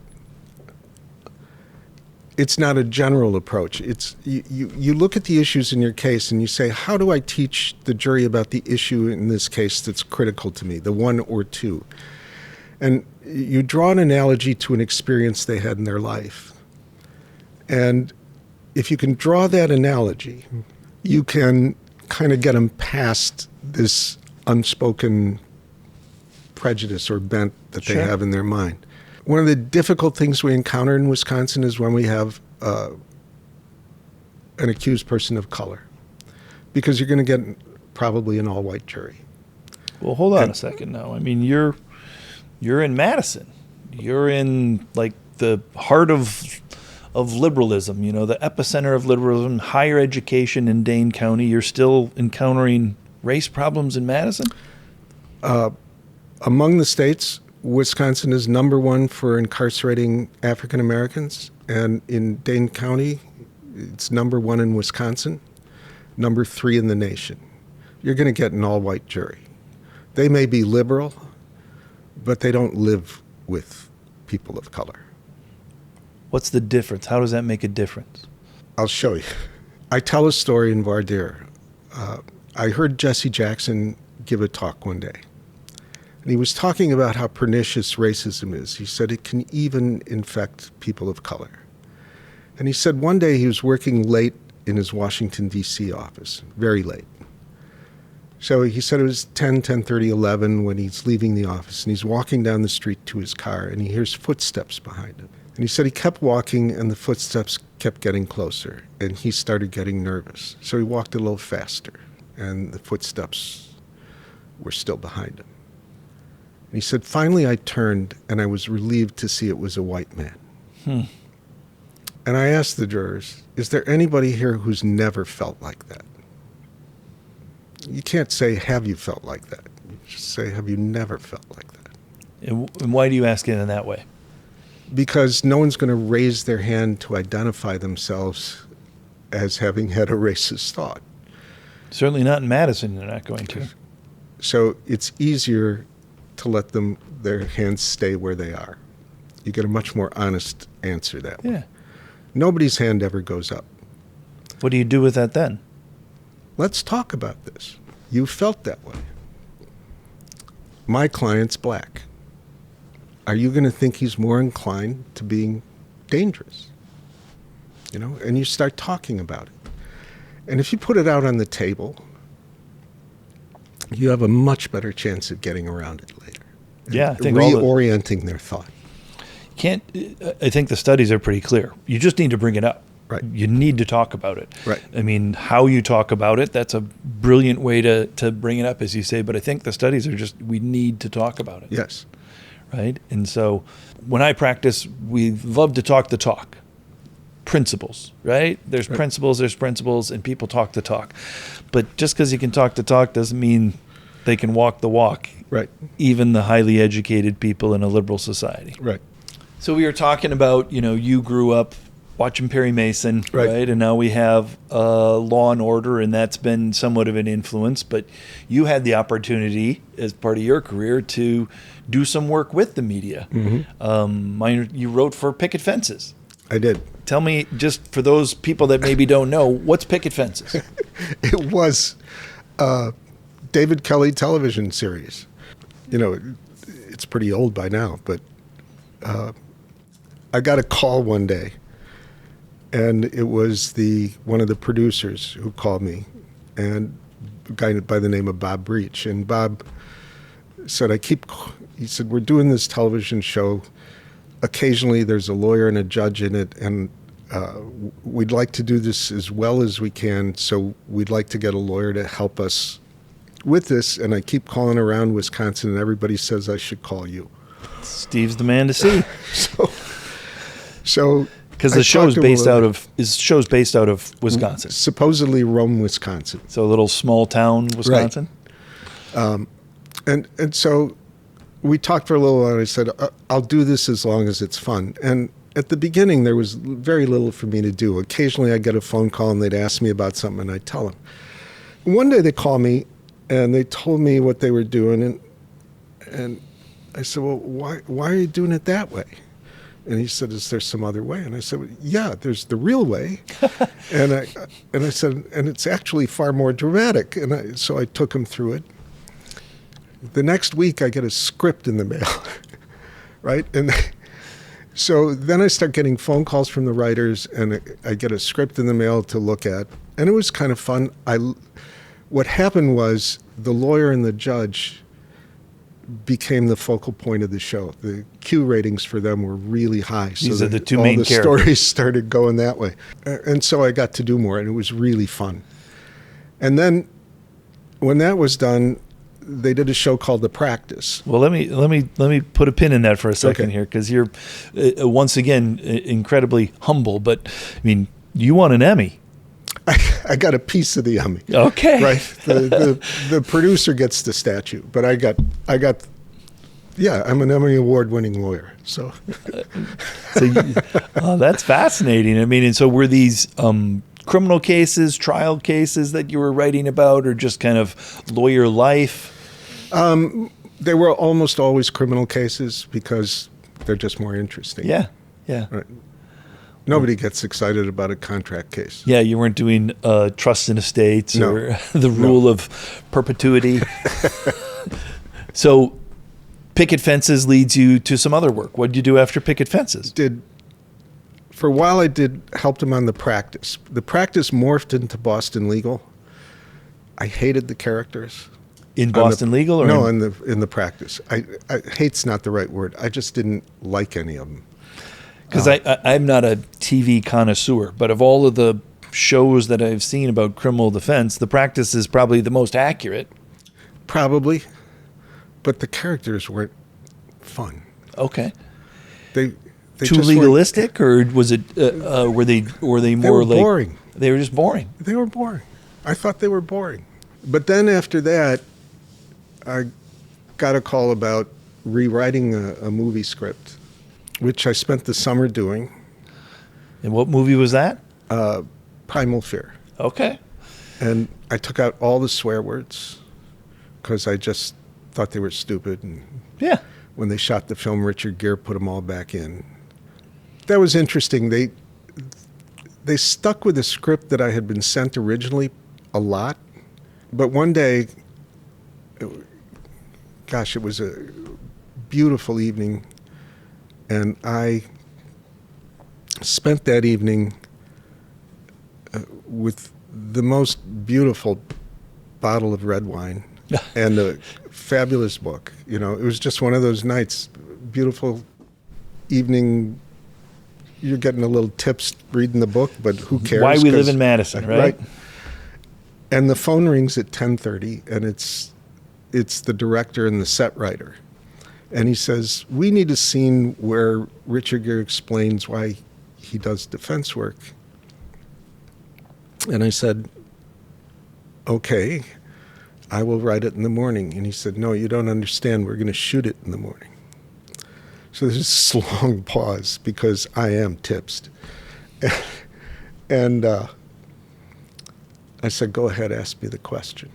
it's not a general approach. It's you look at the issues in your case and you say, how do I teach the jury about the issue in this case that's critical to me, the one or two? And you draw an analogy to an experience they had in their life. And if you can draw that analogy, you can kind of get them past this unspoken prejudice or bent that they have in their mind. One of the difficult things we encounter in Wisconsin is when we have an accused person of color, because you're going to get probably an all-white jury. Well, hold on a second now. I mean, you're in Madison. You're in like the heart of liberalism, you know, the epicenter of liberalism, higher education in Dane County. You're still encountering race problems in Madison? Among the states, Wisconsin is number one for incarcerating African Americans, and in Dane County, it's number one in Wisconsin, number 3 in the nation. You're going to get an all-white jury. They may be liberal, but they don't live with people of color. What's the difference? How does that make a difference? I'll show you. I tell a story in voir dire. I heard Jesse Jackson give a talk one day. And he was talking about how pernicious racism is. He said it can even infect people of color. And he said one day he was working late in his Washington, D.C. office, very late. So he said it was 10:30, 11 when he's leaving the office. And he's walking down the street to his car, and he hears footsteps behind him. And he said he kept walking, and the footsteps kept getting closer. And he started getting nervous. So he walked a little faster, and the footsteps were still behind him. And he said, finally I turned, and I was relieved to see it was a white man. And I asked the jurors, is there anybody here who's never felt like that? You can't say, have you felt like that? You just say, have you never felt like that? And why do you ask it in that way? Because no one's going to raise their hand to identify themselves as having had a racist thought. Certainly not in Madison, they're not going to. So it's easier to let their hands stay where they are. You get a much more honest answer that way. Yeah. Nobody's hand ever goes up. What do you do with that then? Let's talk about this. You felt that way. My client's black. Are you going to think he's more inclined to being dangerous? You know, and you start talking about it. And if you put it out on the table, you have a much better chance of getting around it later. Yeah, I think reorienting their thought. I think the studies are pretty clear. You just need to bring it up. Right. You need to talk about it. Right. I mean, how you talk about it, that's a brilliant way to bring it up, as you say. But I think the studies are just, we need to talk about it. Yes. Right. And so when I practice, we love to talk the talk. Principles, right? There's principles, and people talk the talk. But just because you can talk the talk doesn't mean they can walk the walk. Right. Even the highly educated people in a liberal society. Right. So we were talking about, you grew up watching Perry Mason, right? And now we have Law and Order, and that's been somewhat of an influence. But you had the opportunity, as part of your career, to do some work with the media. Mm-hmm. You wrote for Picket Fences. I did. Tell me, just for those people that maybe don't know, what's Picket Fences? It was David Kelly television series. It's pretty old by now, but I got a call one day, and it was one of the producers who called me, and a guy by the name of Bob Breach. And Bob said, he said, we're doing this television show. Occasionally there's a lawyer and a judge in it, and we'd like to do this as well as we can, so we'd like to get a lawyer to help us with this. And I keep calling around Wisconsin, and everybody says I should call you. Steve's the man to see. So because the show's based out of Wisconsin, supposedly Rome, Wisconsin. So a little small town, Wisconsin. Right. And so we talked for a little while, and I said, I'll do this as long as it's fun. And at the beginning, there was very little for me to do. Occasionally, I'd get a phone call, and they'd ask me about something, and I'd tell them. One day, they called me, and they told me what they were doing, and I said, well, why are you doing it that way? And he said, is there some other way? And I said, well, yeah, there's the real way. and I said, and it's actually far more dramatic. And so I took him through it. The next week, I get a script in the mail, right? And so then I start getting phone calls from the writers, and I get a script in the mail to look at. And it was kind of fun. What happened was the lawyer and the judge became the focal point of the show. The Q ratings for them were really high. So these are the two main characters. All the stories started going that way. And so I got to do more, and it was really fun. And then when that was done, they did a show called The Practice. Well, let me put a pin in that for a second Okay. here, because you're once again incredibly humble. But I mean, you won an Emmy. I got a piece of the Emmy. Okay. Right. The producer gets the statue, but I got. Yeah, I'm an Emmy award-winning lawyer. So That's fascinating. I mean, and so were these criminal cases, trial cases that you were writing about, or just kind of lawyer life? they were almost always criminal cases because they're just more interesting. Yeah. Yeah. Right. Nobody gets excited about a contract case. Yeah, you weren't doing trust in estates No. or the rule of perpetuity. So picket fences leads you to some other work. What did you do after picket fences? For a while I helped him on The Practice. The Practice morphed into Boston Legal. I hated the characters. In Boston Legal? Or no, in the Practice. I hate's not the right word. I just didn't like any of them. Because I'm not a TV connoisseur, but of all of the shows that I've seen about criminal defense, The Practice is probably the most accurate. Probably. But the characters weren't fun. Okay. They Too just legalistic, or was it? Were they more They were like boring. They were just boring. They were boring. I thought they were boring. But then after that, I got a call about rewriting a movie script, which I spent the summer doing. And what movie was that? Primal Fear. Okay. And I took out all the swear words because I just thought they were stupid. And Yeah. when they shot the film, Richard Gere put them all back in. That was interesting. They stuck with the script that I had been sent originally a lot. But one day, gosh, it was a beautiful evening. And I spent that evening with the most beautiful bottle of red wine and a fabulous book. You know, it was just one of those nights, beautiful evening. You're getting a little tips reading the book, but who cares? Why We Live in Madison, right? And the phone rings at 10:30, and it's the director and the set writer. And he says, we need a scene where Richard Gere explains why he does defense work. And I said, okay, I will write it in the morning. And he said, no, you don't understand. We're going to shoot it in the morning. So there's this long pause because I am tipsed. And I said, go ahead, ask me the question.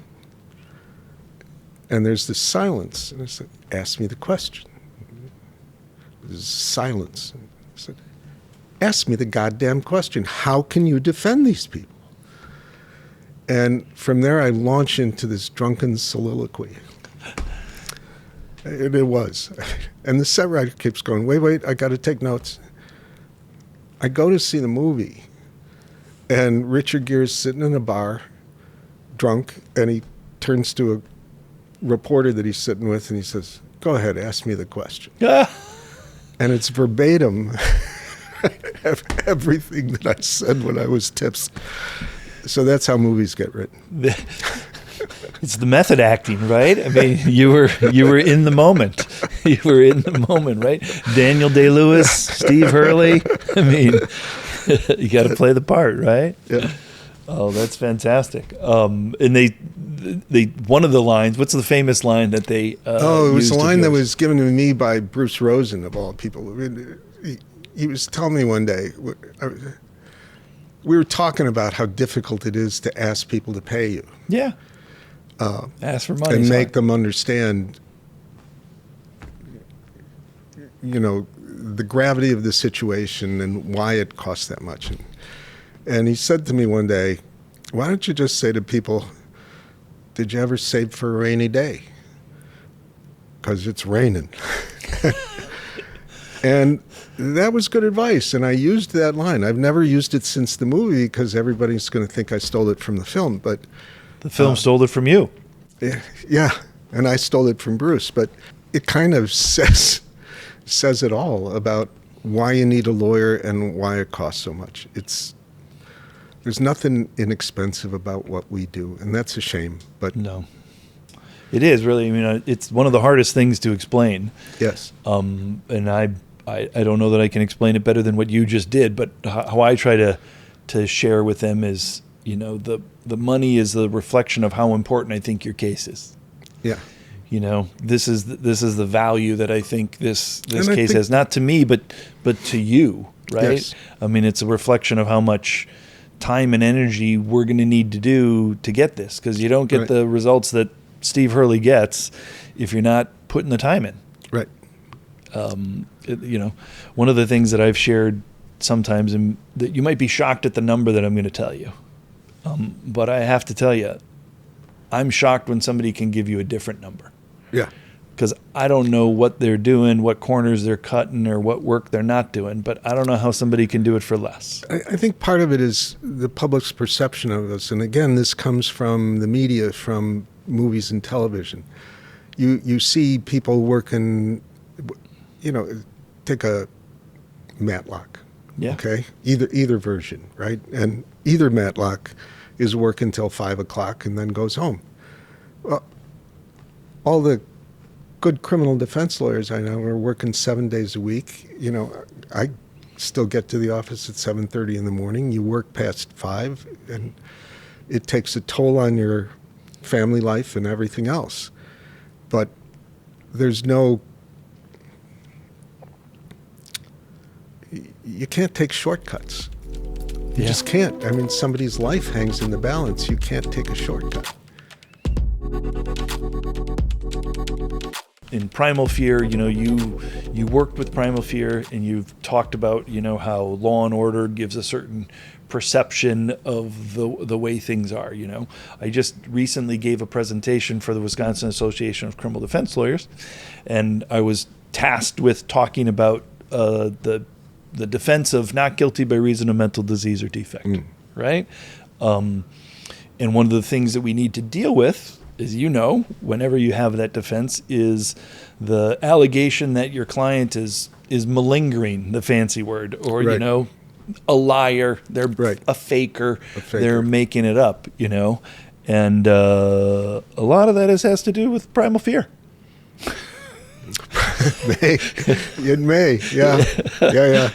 And there's this silence. And I said, ask me the question. There's silence. And I said, ask me the goddamn question. How can you defend these people? And from there, I launch into this drunken soliloquy. And it was. And the set writer keeps going, wait, I got to take notes. I go to see the movie, and Richard Gere's sitting in a bar, drunk, and he turns to a reporter that he's sitting with, and he says, go ahead, ask me the question. And it's verbatim everything that I said when I was tips. So that's how movies get written. It's the method acting, right? I mean, you were in the moment. You were in the moment, right? Daniel Day-Lewis, Steve Hurley. I mean, you got to play the part, right? Yeah. Oh, that's fantastic. And they one of the lines. What's the famous line that they? It was used a of line that yours? was given to me by Bruce Rosen, of all people. He was telling me one day, we were talking about how difficult it is to ask people to pay you. Yeah. Ask for money And sorry. make them understand, you know, the gravity of the situation and why it costs that much. And he said to me one day, why don't you just say to people, did you ever save for a rainy day? Because it's raining. And that was good advice, and I used that line. I've never used it since the movie because everybody's going to think I stole it from the film. But the film stole it from you. Yeah, and I stole it from Bruce. But it kind of says it all about why you need a lawyer and why it costs so much. There's nothing inexpensive about what we do, and that's a shame. But no, it is really. I mean, it's one of the hardest things to explain. Yes. And I don't know that I can explain it better than what you just did. But how I try to share with them is, the money is the reflection of how important I think your case is. Yeah. This is the value that I think this case has, not to me, but to you, right? Yes. I mean, it's a reflection of how much time and energy we're going to need to do to get this, because you don't get the results that Steve Hurley gets if you're not putting the time in. Right. One of the things that I've shared sometimes, and that you might be shocked at the number that I'm going to tell you, but I have to tell you, I'm shocked when somebody can give you a different number. Yeah. Because I don't know what they're doing, what corners they're cutting, or what work they're not doing, but I don't know how somebody can do it for less. I think part of it is the public's perception of us. And again, this comes from the media, from movies and television. You see people working, take a Matlock. Yeah. Okay? Either version, right? And either Matlock is working until 5 o'clock and then goes home. Well, all the good criminal defense lawyers I know are working 7 days a week. I still get to the office at 7:30 in the morning. You work past 5, and it takes a toll on your family life and everything else. But there's you can't take shortcuts. You just can't. I mean, somebody's life hangs in the balance. You can't take a shortcut. In Primal Fear, you worked with Primal Fear, and you've talked about, how Law and Order gives a certain perception of the way things are. I just recently gave a presentation for the Wisconsin Association of Criminal Defense Lawyers, and I was tasked with talking about the defense of not guilty by reason of mental disease or defect, right? And one of the things that we need to deal with, as whenever you have that defense, is the allegation that your client is malingering, the fancy word, or, a liar, they're a faker, they're making it up, and a lot of that has to do with Primal Fear. It may, yeah.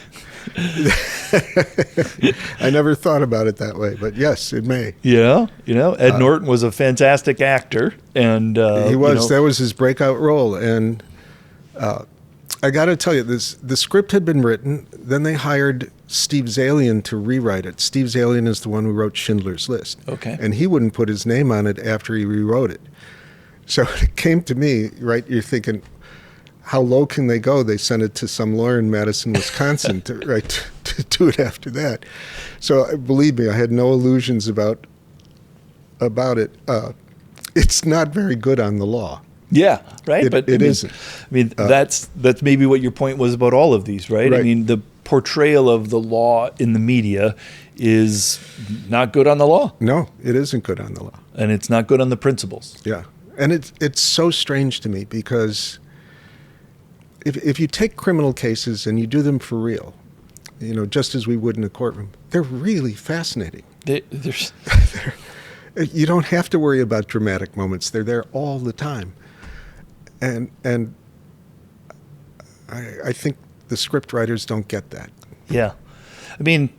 I never thought about it that way, but yes, it may. Yeah, Ed Norton was a fantastic actor, and he was. That was his breakout role, and I got to tell you, the script had been written. Then they hired Steve Zalian to rewrite it. Steve Zalian is the one who wrote Schindler's List. Okay, and he wouldn't put his name on it after he rewrote it. So it came to me, right? You're thinking, how low can they go? They sent it to some lawyer in Madison, Wisconsin, to do it after that. So believe me, I had no illusions about it. It's not very good on the law. Yeah, right. But it isn't. I mean, that's maybe what your point was about all of these, right? I mean, the portrayal of the law in the media is not good on the law. No, it isn't good on the law, and it's not good on the principles. Yeah, and it's so strange to me because if you take criminal cases and you do them for real, just as we would in a courtroom, they're really fascinating. You don't have to worry about dramatic moments. They're there all the time. And I think the script writers don't get that. Yeah. I mean,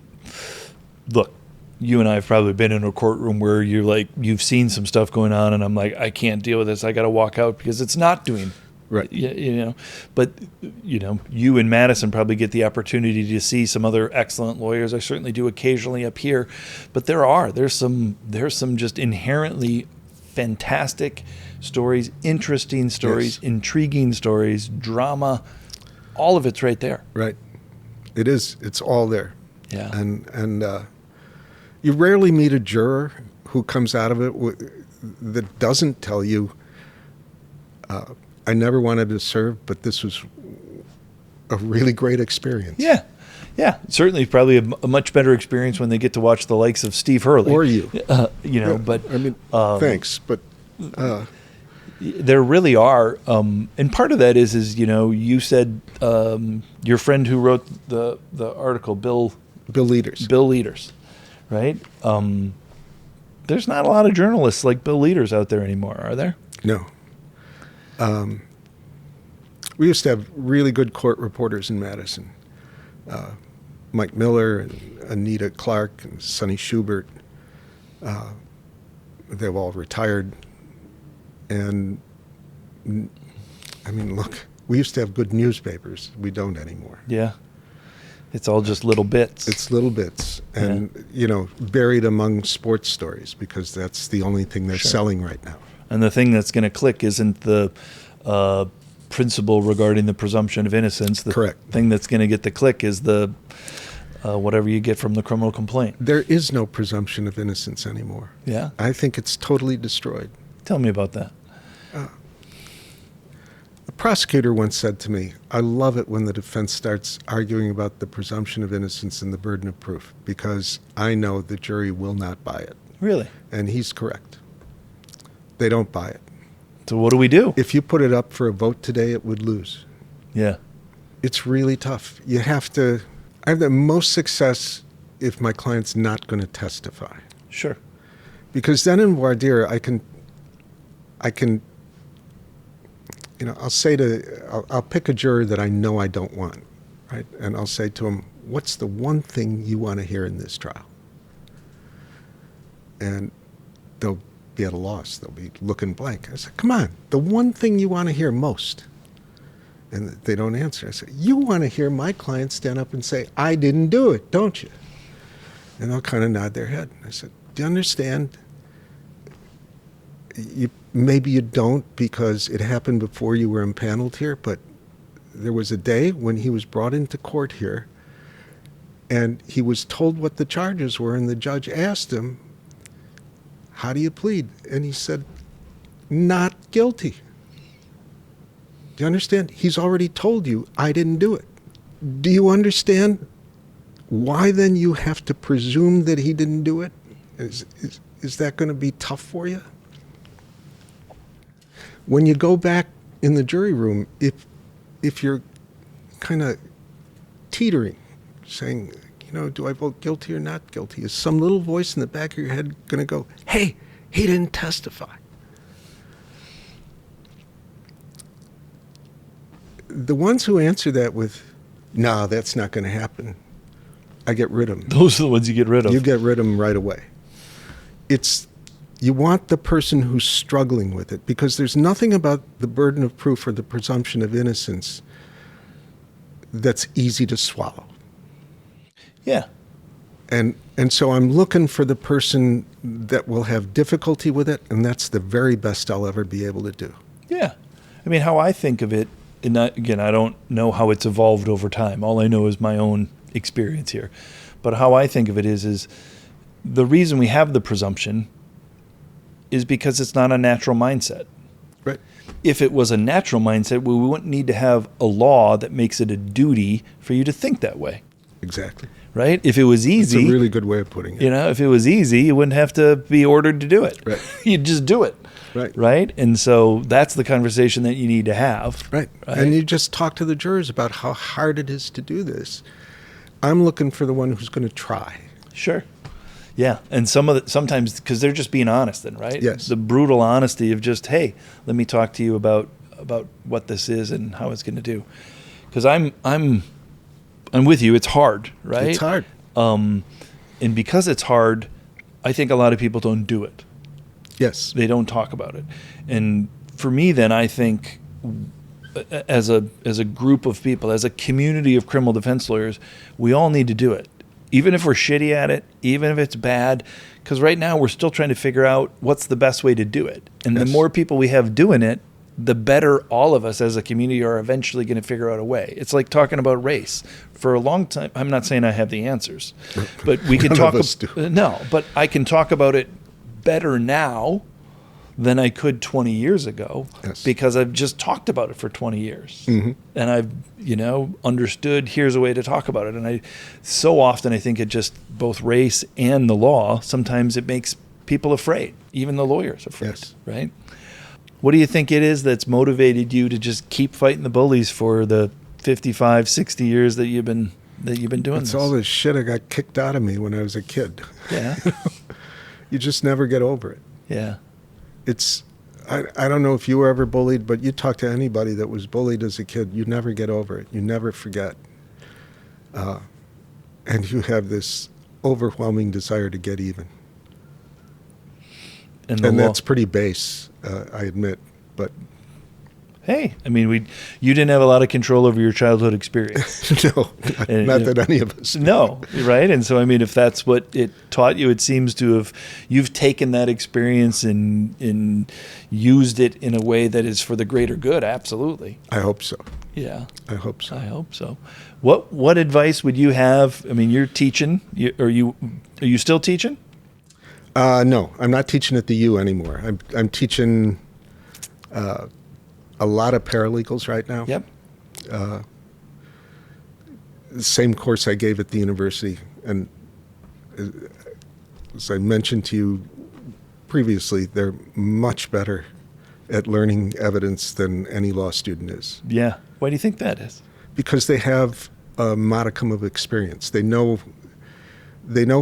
look, you and I have probably been in a courtroom where you've seen some stuff going on, and I'm like, I can't deal with this. I got to walk out because it's not doing. Right. But you and Madison probably get the opportunity to see some other excellent lawyers. I certainly do occasionally up here, but there's some just inherently fantastic stories, interesting stories, intriguing stories, drama. all of it's right there. Right. It is. It's all there. Yeah. And you rarely meet a juror who comes out of it that doesn't tell you, I never wanted to serve, but this was a really great experience. Yeah. Yeah. Certainly probably a much better experience when they get to watch the likes of Steve Hurley. Or you. But I mean, thanks, but there really are. And part of that is you said your friend who wrote the article, Bill Leaders, right? There's not a lot of journalists like Bill Leaders out there anymore, are there? No. We used to have really good court reporters in Madison. Mike Miller and Anita Clark and Sonny Schubert. They've all retired. And, I mean, look, we used to have good newspapers. We don't anymore. Yeah. It's all just little bits. It's little bits. And, buried among sports stories because that's the only thing they're selling right now. And the thing that's going to click isn't the principle regarding the presumption of innocence. The Correct. thing that's going to get the click is the whatever you get from the criminal complaint. There is no presumption of innocence anymore. Yeah? I think it's totally destroyed. Tell me about that. A prosecutor once said to me, I love it when the defense starts arguing about the presumption of innocence and the burden of proof because I know the jury will not buy it. Really? And he's correct. They don't buy it. So what do we do? If you put it up for a vote today, it would lose. Yeah. It's really tough. You have to... I have the most success if my client's not going to testify. Sure. Because then in voir dire, I can, I'll pick a juror that I know I don't want, right? And I'll say to him, what's the one thing you want to hear in this trial? And they'll be at a loss. They'll be looking blank. I said, come on, the one thing you want to hear most. And they don't answer. I say, you want to hear my client stand up and say, I didn't do it, don't you? And they'll kind of nod their head. I said, do you understand? Maybe you don't because it happened before you were impaneled here, but there was a day when he was brought into court here and he was told what the charges were and the judge asked him, how do you plead? And he said, not guilty. Do you understand? He's already told you, I didn't do it. Do you understand why then you have to presume that he didn't do it? Is that going to be tough for you? When you go back in the jury room, if you're kind of teetering, saying, do I vote guilty or not guilty, is some little voice in the back of your head going to go, hey, he didn't testify? The ones who answer that with, no, that's not going to happen, I get rid of them. Those are the ones you get rid of. You get rid of them right away. You want the person who's struggling with it because there's nothing about the burden of proof or the presumption of innocence that's easy to swallow. Yeah. And so I'm looking for the person that will have difficulty with it, and that's the very best I'll ever be able to do. Yeah. I mean, how I think of it, and again, I don't know how it's evolved over time. All I know is my own experience here. But how I think of it is the reason we have the presumption is because it's not a natural mindset. Right. If it was a natural mindset, we wouldn't need to have a law that makes it a duty for you to think that way. Exactly. Right? If it was easy... It's a really good way of putting it. If it was easy, you wouldn't have to be ordered to do it. Right. You'd just do it. Right. Right? And so that's the conversation that you need to have. Right. And you just talk to the jurors about how hard it is to do this. I'm looking for the one who's going to try. Sure. Yeah. And sometimes, because they're just being honest then, right? Yes. The brutal honesty of just, hey, let me talk to you about what this is and how it's going to do. Because I'm with you. It's hard, right? It's hard. And because it's hard, I think a lot of people don't do it. Yes. They don't talk about it. And for me, then, I think as a group of people, as a community of criminal defense lawyers, we all need to do it. Even if we're shitty at it, even if it's bad, because right now we're still trying to figure out what's the best way to do it. And Yes. the more people we have doing it, the better all of us as a community are eventually going to figure out a way. It's like talking about race. For a long time, I'm not saying I have the answers, but we can talk. No, but I can talk about it better now than I could 20 years ago, yes, because I've just talked about it for 20 years. Mm-hmm. And I've, understood here's a way to talk about it. And so often I think it just, both race and the law, sometimes it makes people afraid, even the lawyers afraid, yes, right? What do you think it is that's motivated you to just keep fighting the bullies for the 55, 60 years that you've been doing It's this? all this shit I got kicked out of me when I was a kid. Yeah. You just never get over it. Yeah. I don't know if you were ever bullied, but you talk to anybody that was bullied as a kid, you never get over it. You never forget. And you have this overwhelming desire to get even. And that's pretty base, I admit, but... Hey, I mean, you didn't have a lot of control over your childhood experience. No, not that any of us. No, right? And so, I mean, if that's what it taught you, it seems to have, you've taken that experience and used it in a way that is for the greater good, absolutely. I hope so. Yeah. I hope so. I hope so. What advice would you have? I mean, you're teaching. Are you still teaching? No, I'm not teaching at the U anymore. I'm teaching... a lot of paralegals right now. Yep. The same course I gave at the university. And as I mentioned to you previously, they're much better at learning evidence than any law student is. Yeah. Why do you think that is? Because they have a modicum of experience. They know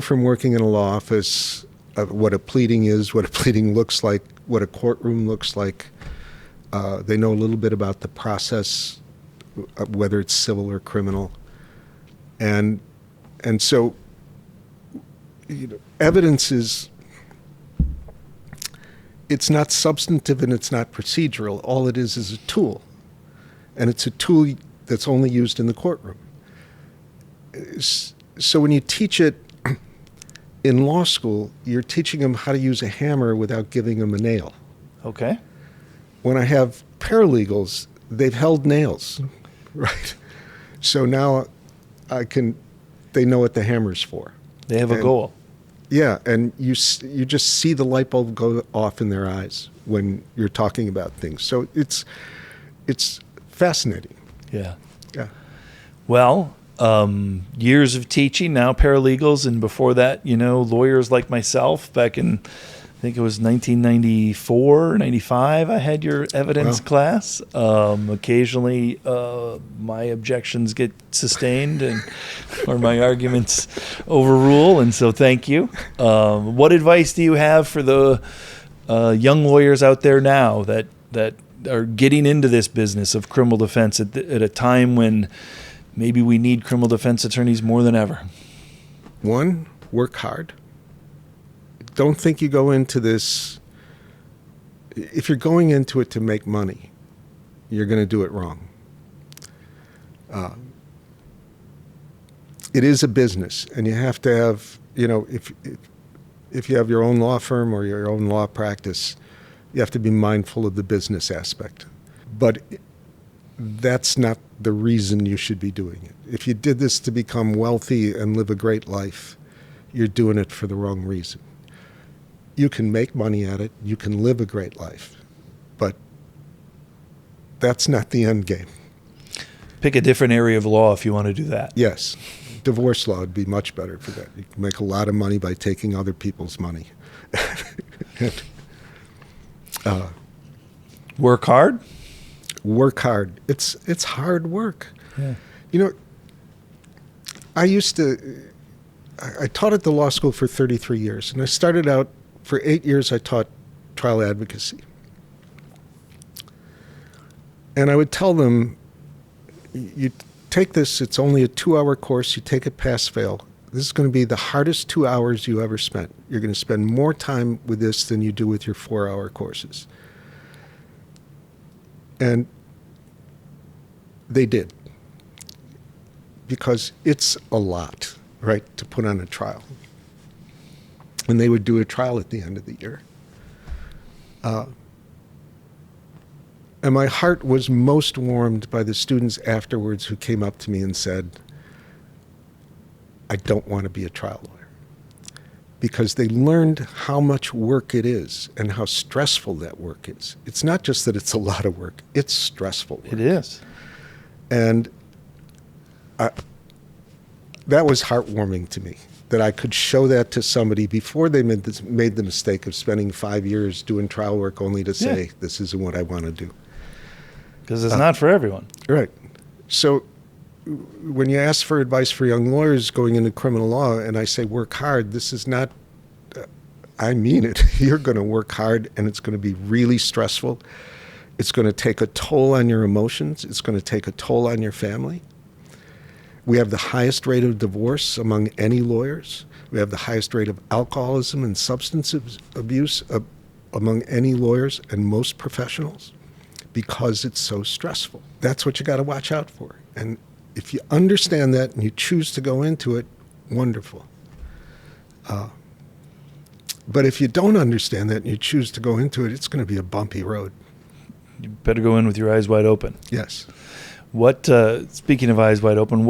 from working in a law office what a pleading is, what a pleading looks like, what a courtroom looks like. They know a little bit about the process, whether it's civil or criminal. And so evidence is, it's not substantive and it's not procedural. All it is a tool. And it's a tool that's only used in the courtroom. So when you teach it in law school, you're teaching them how to use a hammer without giving them a nail. Okay. When I have paralegals, they've held nails, right? So now they know what the hammer's for. They have a goal. Yeah, and you just see the light bulb go off in their eyes when you're talking about things. So it's fascinating. Yeah. Yeah. Well, years of teaching, now paralegals, and before that, lawyers like myself back in, I think it was 1994, 95, I had your evidence class. Occasionally, my objections get sustained or my arguments overrule, and so thank you. What advice do you have for the young lawyers out there now that are getting into this business of criminal defense at a time when maybe we need criminal defense attorneys more than ever? One, work hard. Don't think you go into this, if you're going into it to make money, you're going to do it wrong. It is a business, and you have to have, if you have your own law firm or your own law practice, you have to be mindful of the business aspect. But that's not the reason you should be doing it. If you did this to become wealthy and live a great life, you're doing it for the wrong reason. You can make money at it, you can live a great life, but that's not the end game. Pick a different area of law if you want to do that. Yes. Divorce law would be much better for that. You can make a lot of money by taking other people's money. Work hard? Work hard. It's hard work. Yeah. I taught at the law school for 33 years, and I started out, for 8 years I taught trial advocacy. And I would tell them, you take this, it's only a 2-hour course, you take it pass-fail. This is going to be the hardest 2 hours you ever spent. You're going to spend more time with this than you do with your 4-hour courses. And they did. Because it's a lot, right, to put on a trial. And they would do a trial at the end of the year. And my heart was most warmed by the students afterwards who came up to me and said, I don't want to be a trial lawyer. Because they learned how much work it is and how stressful that work is. It's not just that it's a lot of work, it's stressful work. It is. And that was heartwarming to me, that I could show that to somebody before they made the mistake of spending 5 years doing trial work only to say, this isn't what I want to do. Because it's not for everyone. Right. So when you ask for advice for young lawyers going into criminal law, and I say work hard, this is not, I mean it. You're going to work hard, and it's going to be really stressful. It's going to take a toll on your emotions. It's going to take a toll on your family. We have the highest rate of divorce among any lawyers. We have the highest rate of alcoholism and substance abuse among any lawyers and most professionals, because it's so stressful. That's what you got to watch out for. And if you understand that and you choose to go into it, wonderful. But if you don't understand that and you choose to go into it, it's going to be a bumpy road. You better go in with your eyes wide open. Yes. What, speaking of eyes wide open,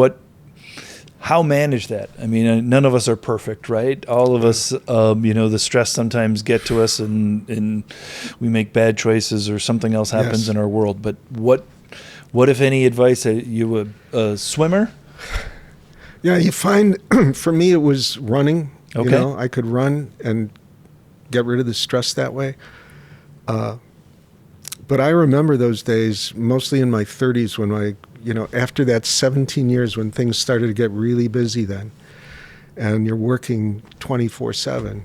how manage that? I mean, none of us are perfect, right? All of us, the stress sometimes get to us and we make bad choices or something else happens in our world. But what, if any, advice? You a swimmer? Yeah, you find, for me, it was running. Okay. You know, I could run and get rid of the stress that way. But I remember those days, mostly in my 30s, when after that 17 years when things started to get really busy then, and you're working 24/7,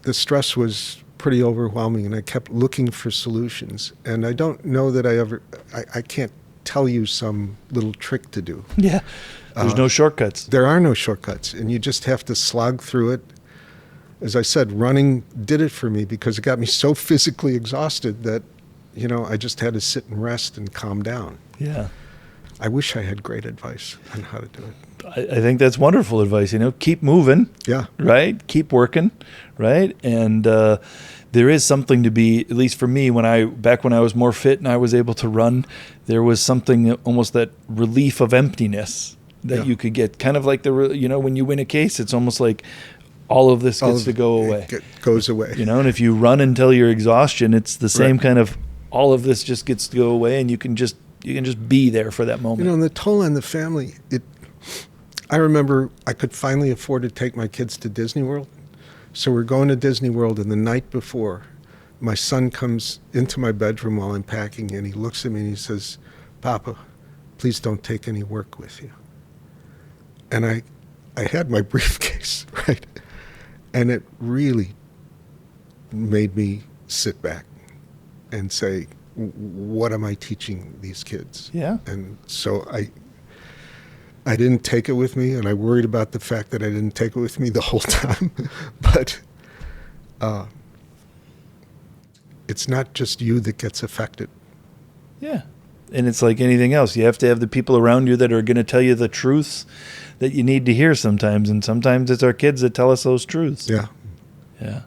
the stress was pretty overwhelming, and I kept looking for solutions. And I don't know that I can't tell you some little trick to do. Yeah, there's no shortcuts. There are no shortcuts, and you just have to slog through it. As I said, running did it for me because it got me so physically exhausted that, I just had to sit and rest and calm down. Yeah. I wish I had great advice on how to do it. I think that's wonderful advice. Keep moving. Yeah. Right? Keep working. Right? And there is something to be, at least for me, back when I was more fit and I was able to run, there was something, almost that relief of emptiness that you could get. Kind of like when you win a case, it's almost like all of this gets to go away. It goes away. And if you run until you're exhaustion, it's the same kind of, all of this just gets to go away, and you can just be there for that moment. And the toll on the family, I remember I could finally afford to take my kids to Disney World. So we're going to Disney World, and the night before, my son comes into my bedroom while I'm packing, and he looks at me and he says, Papa, please don't take any work with you. And I had my briefcase, right? And it really made me sit back and say, what am I teaching these kids? Yeah. And so I didn't take it with me, and I worried about the fact that I didn't take it with me the whole time. But it's not just you that gets affected. Yeah. And it's like anything else. You have to have the people around you that are going to tell you the truths that you need to hear sometimes. And sometimes it's our kids that tell us those truths. Yeah. Yeah.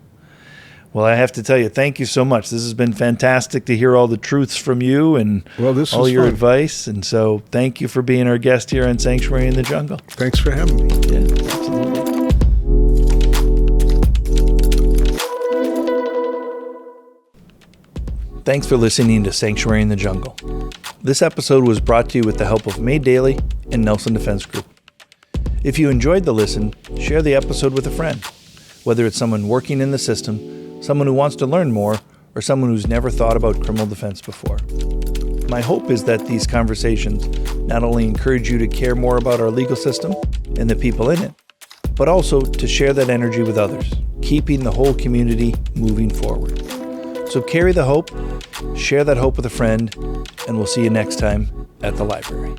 Well, I have to tell you, thank you so much. This has been fantastic to hear all the truths from you and all your advice. And so thank you for being our guest here on Sanctuary in the Jungle. Thanks for having me. Yeah, absolutely. Thanks for listening to Sanctuary in the Jungle. This episode was brought to you with the help of May Daly and Nelson Defense Group. If you enjoyed the listen, share the episode with a friend, whether it's someone working in the system, someone who wants to learn more, or someone who's never thought about criminal defense before. My hope is that these conversations not only encourage you to care more about our legal system and the people in it, but also to share that energy with others, keeping the whole community moving forward. So carry the hope, share that hope with a friend, and we'll see you next time at the library.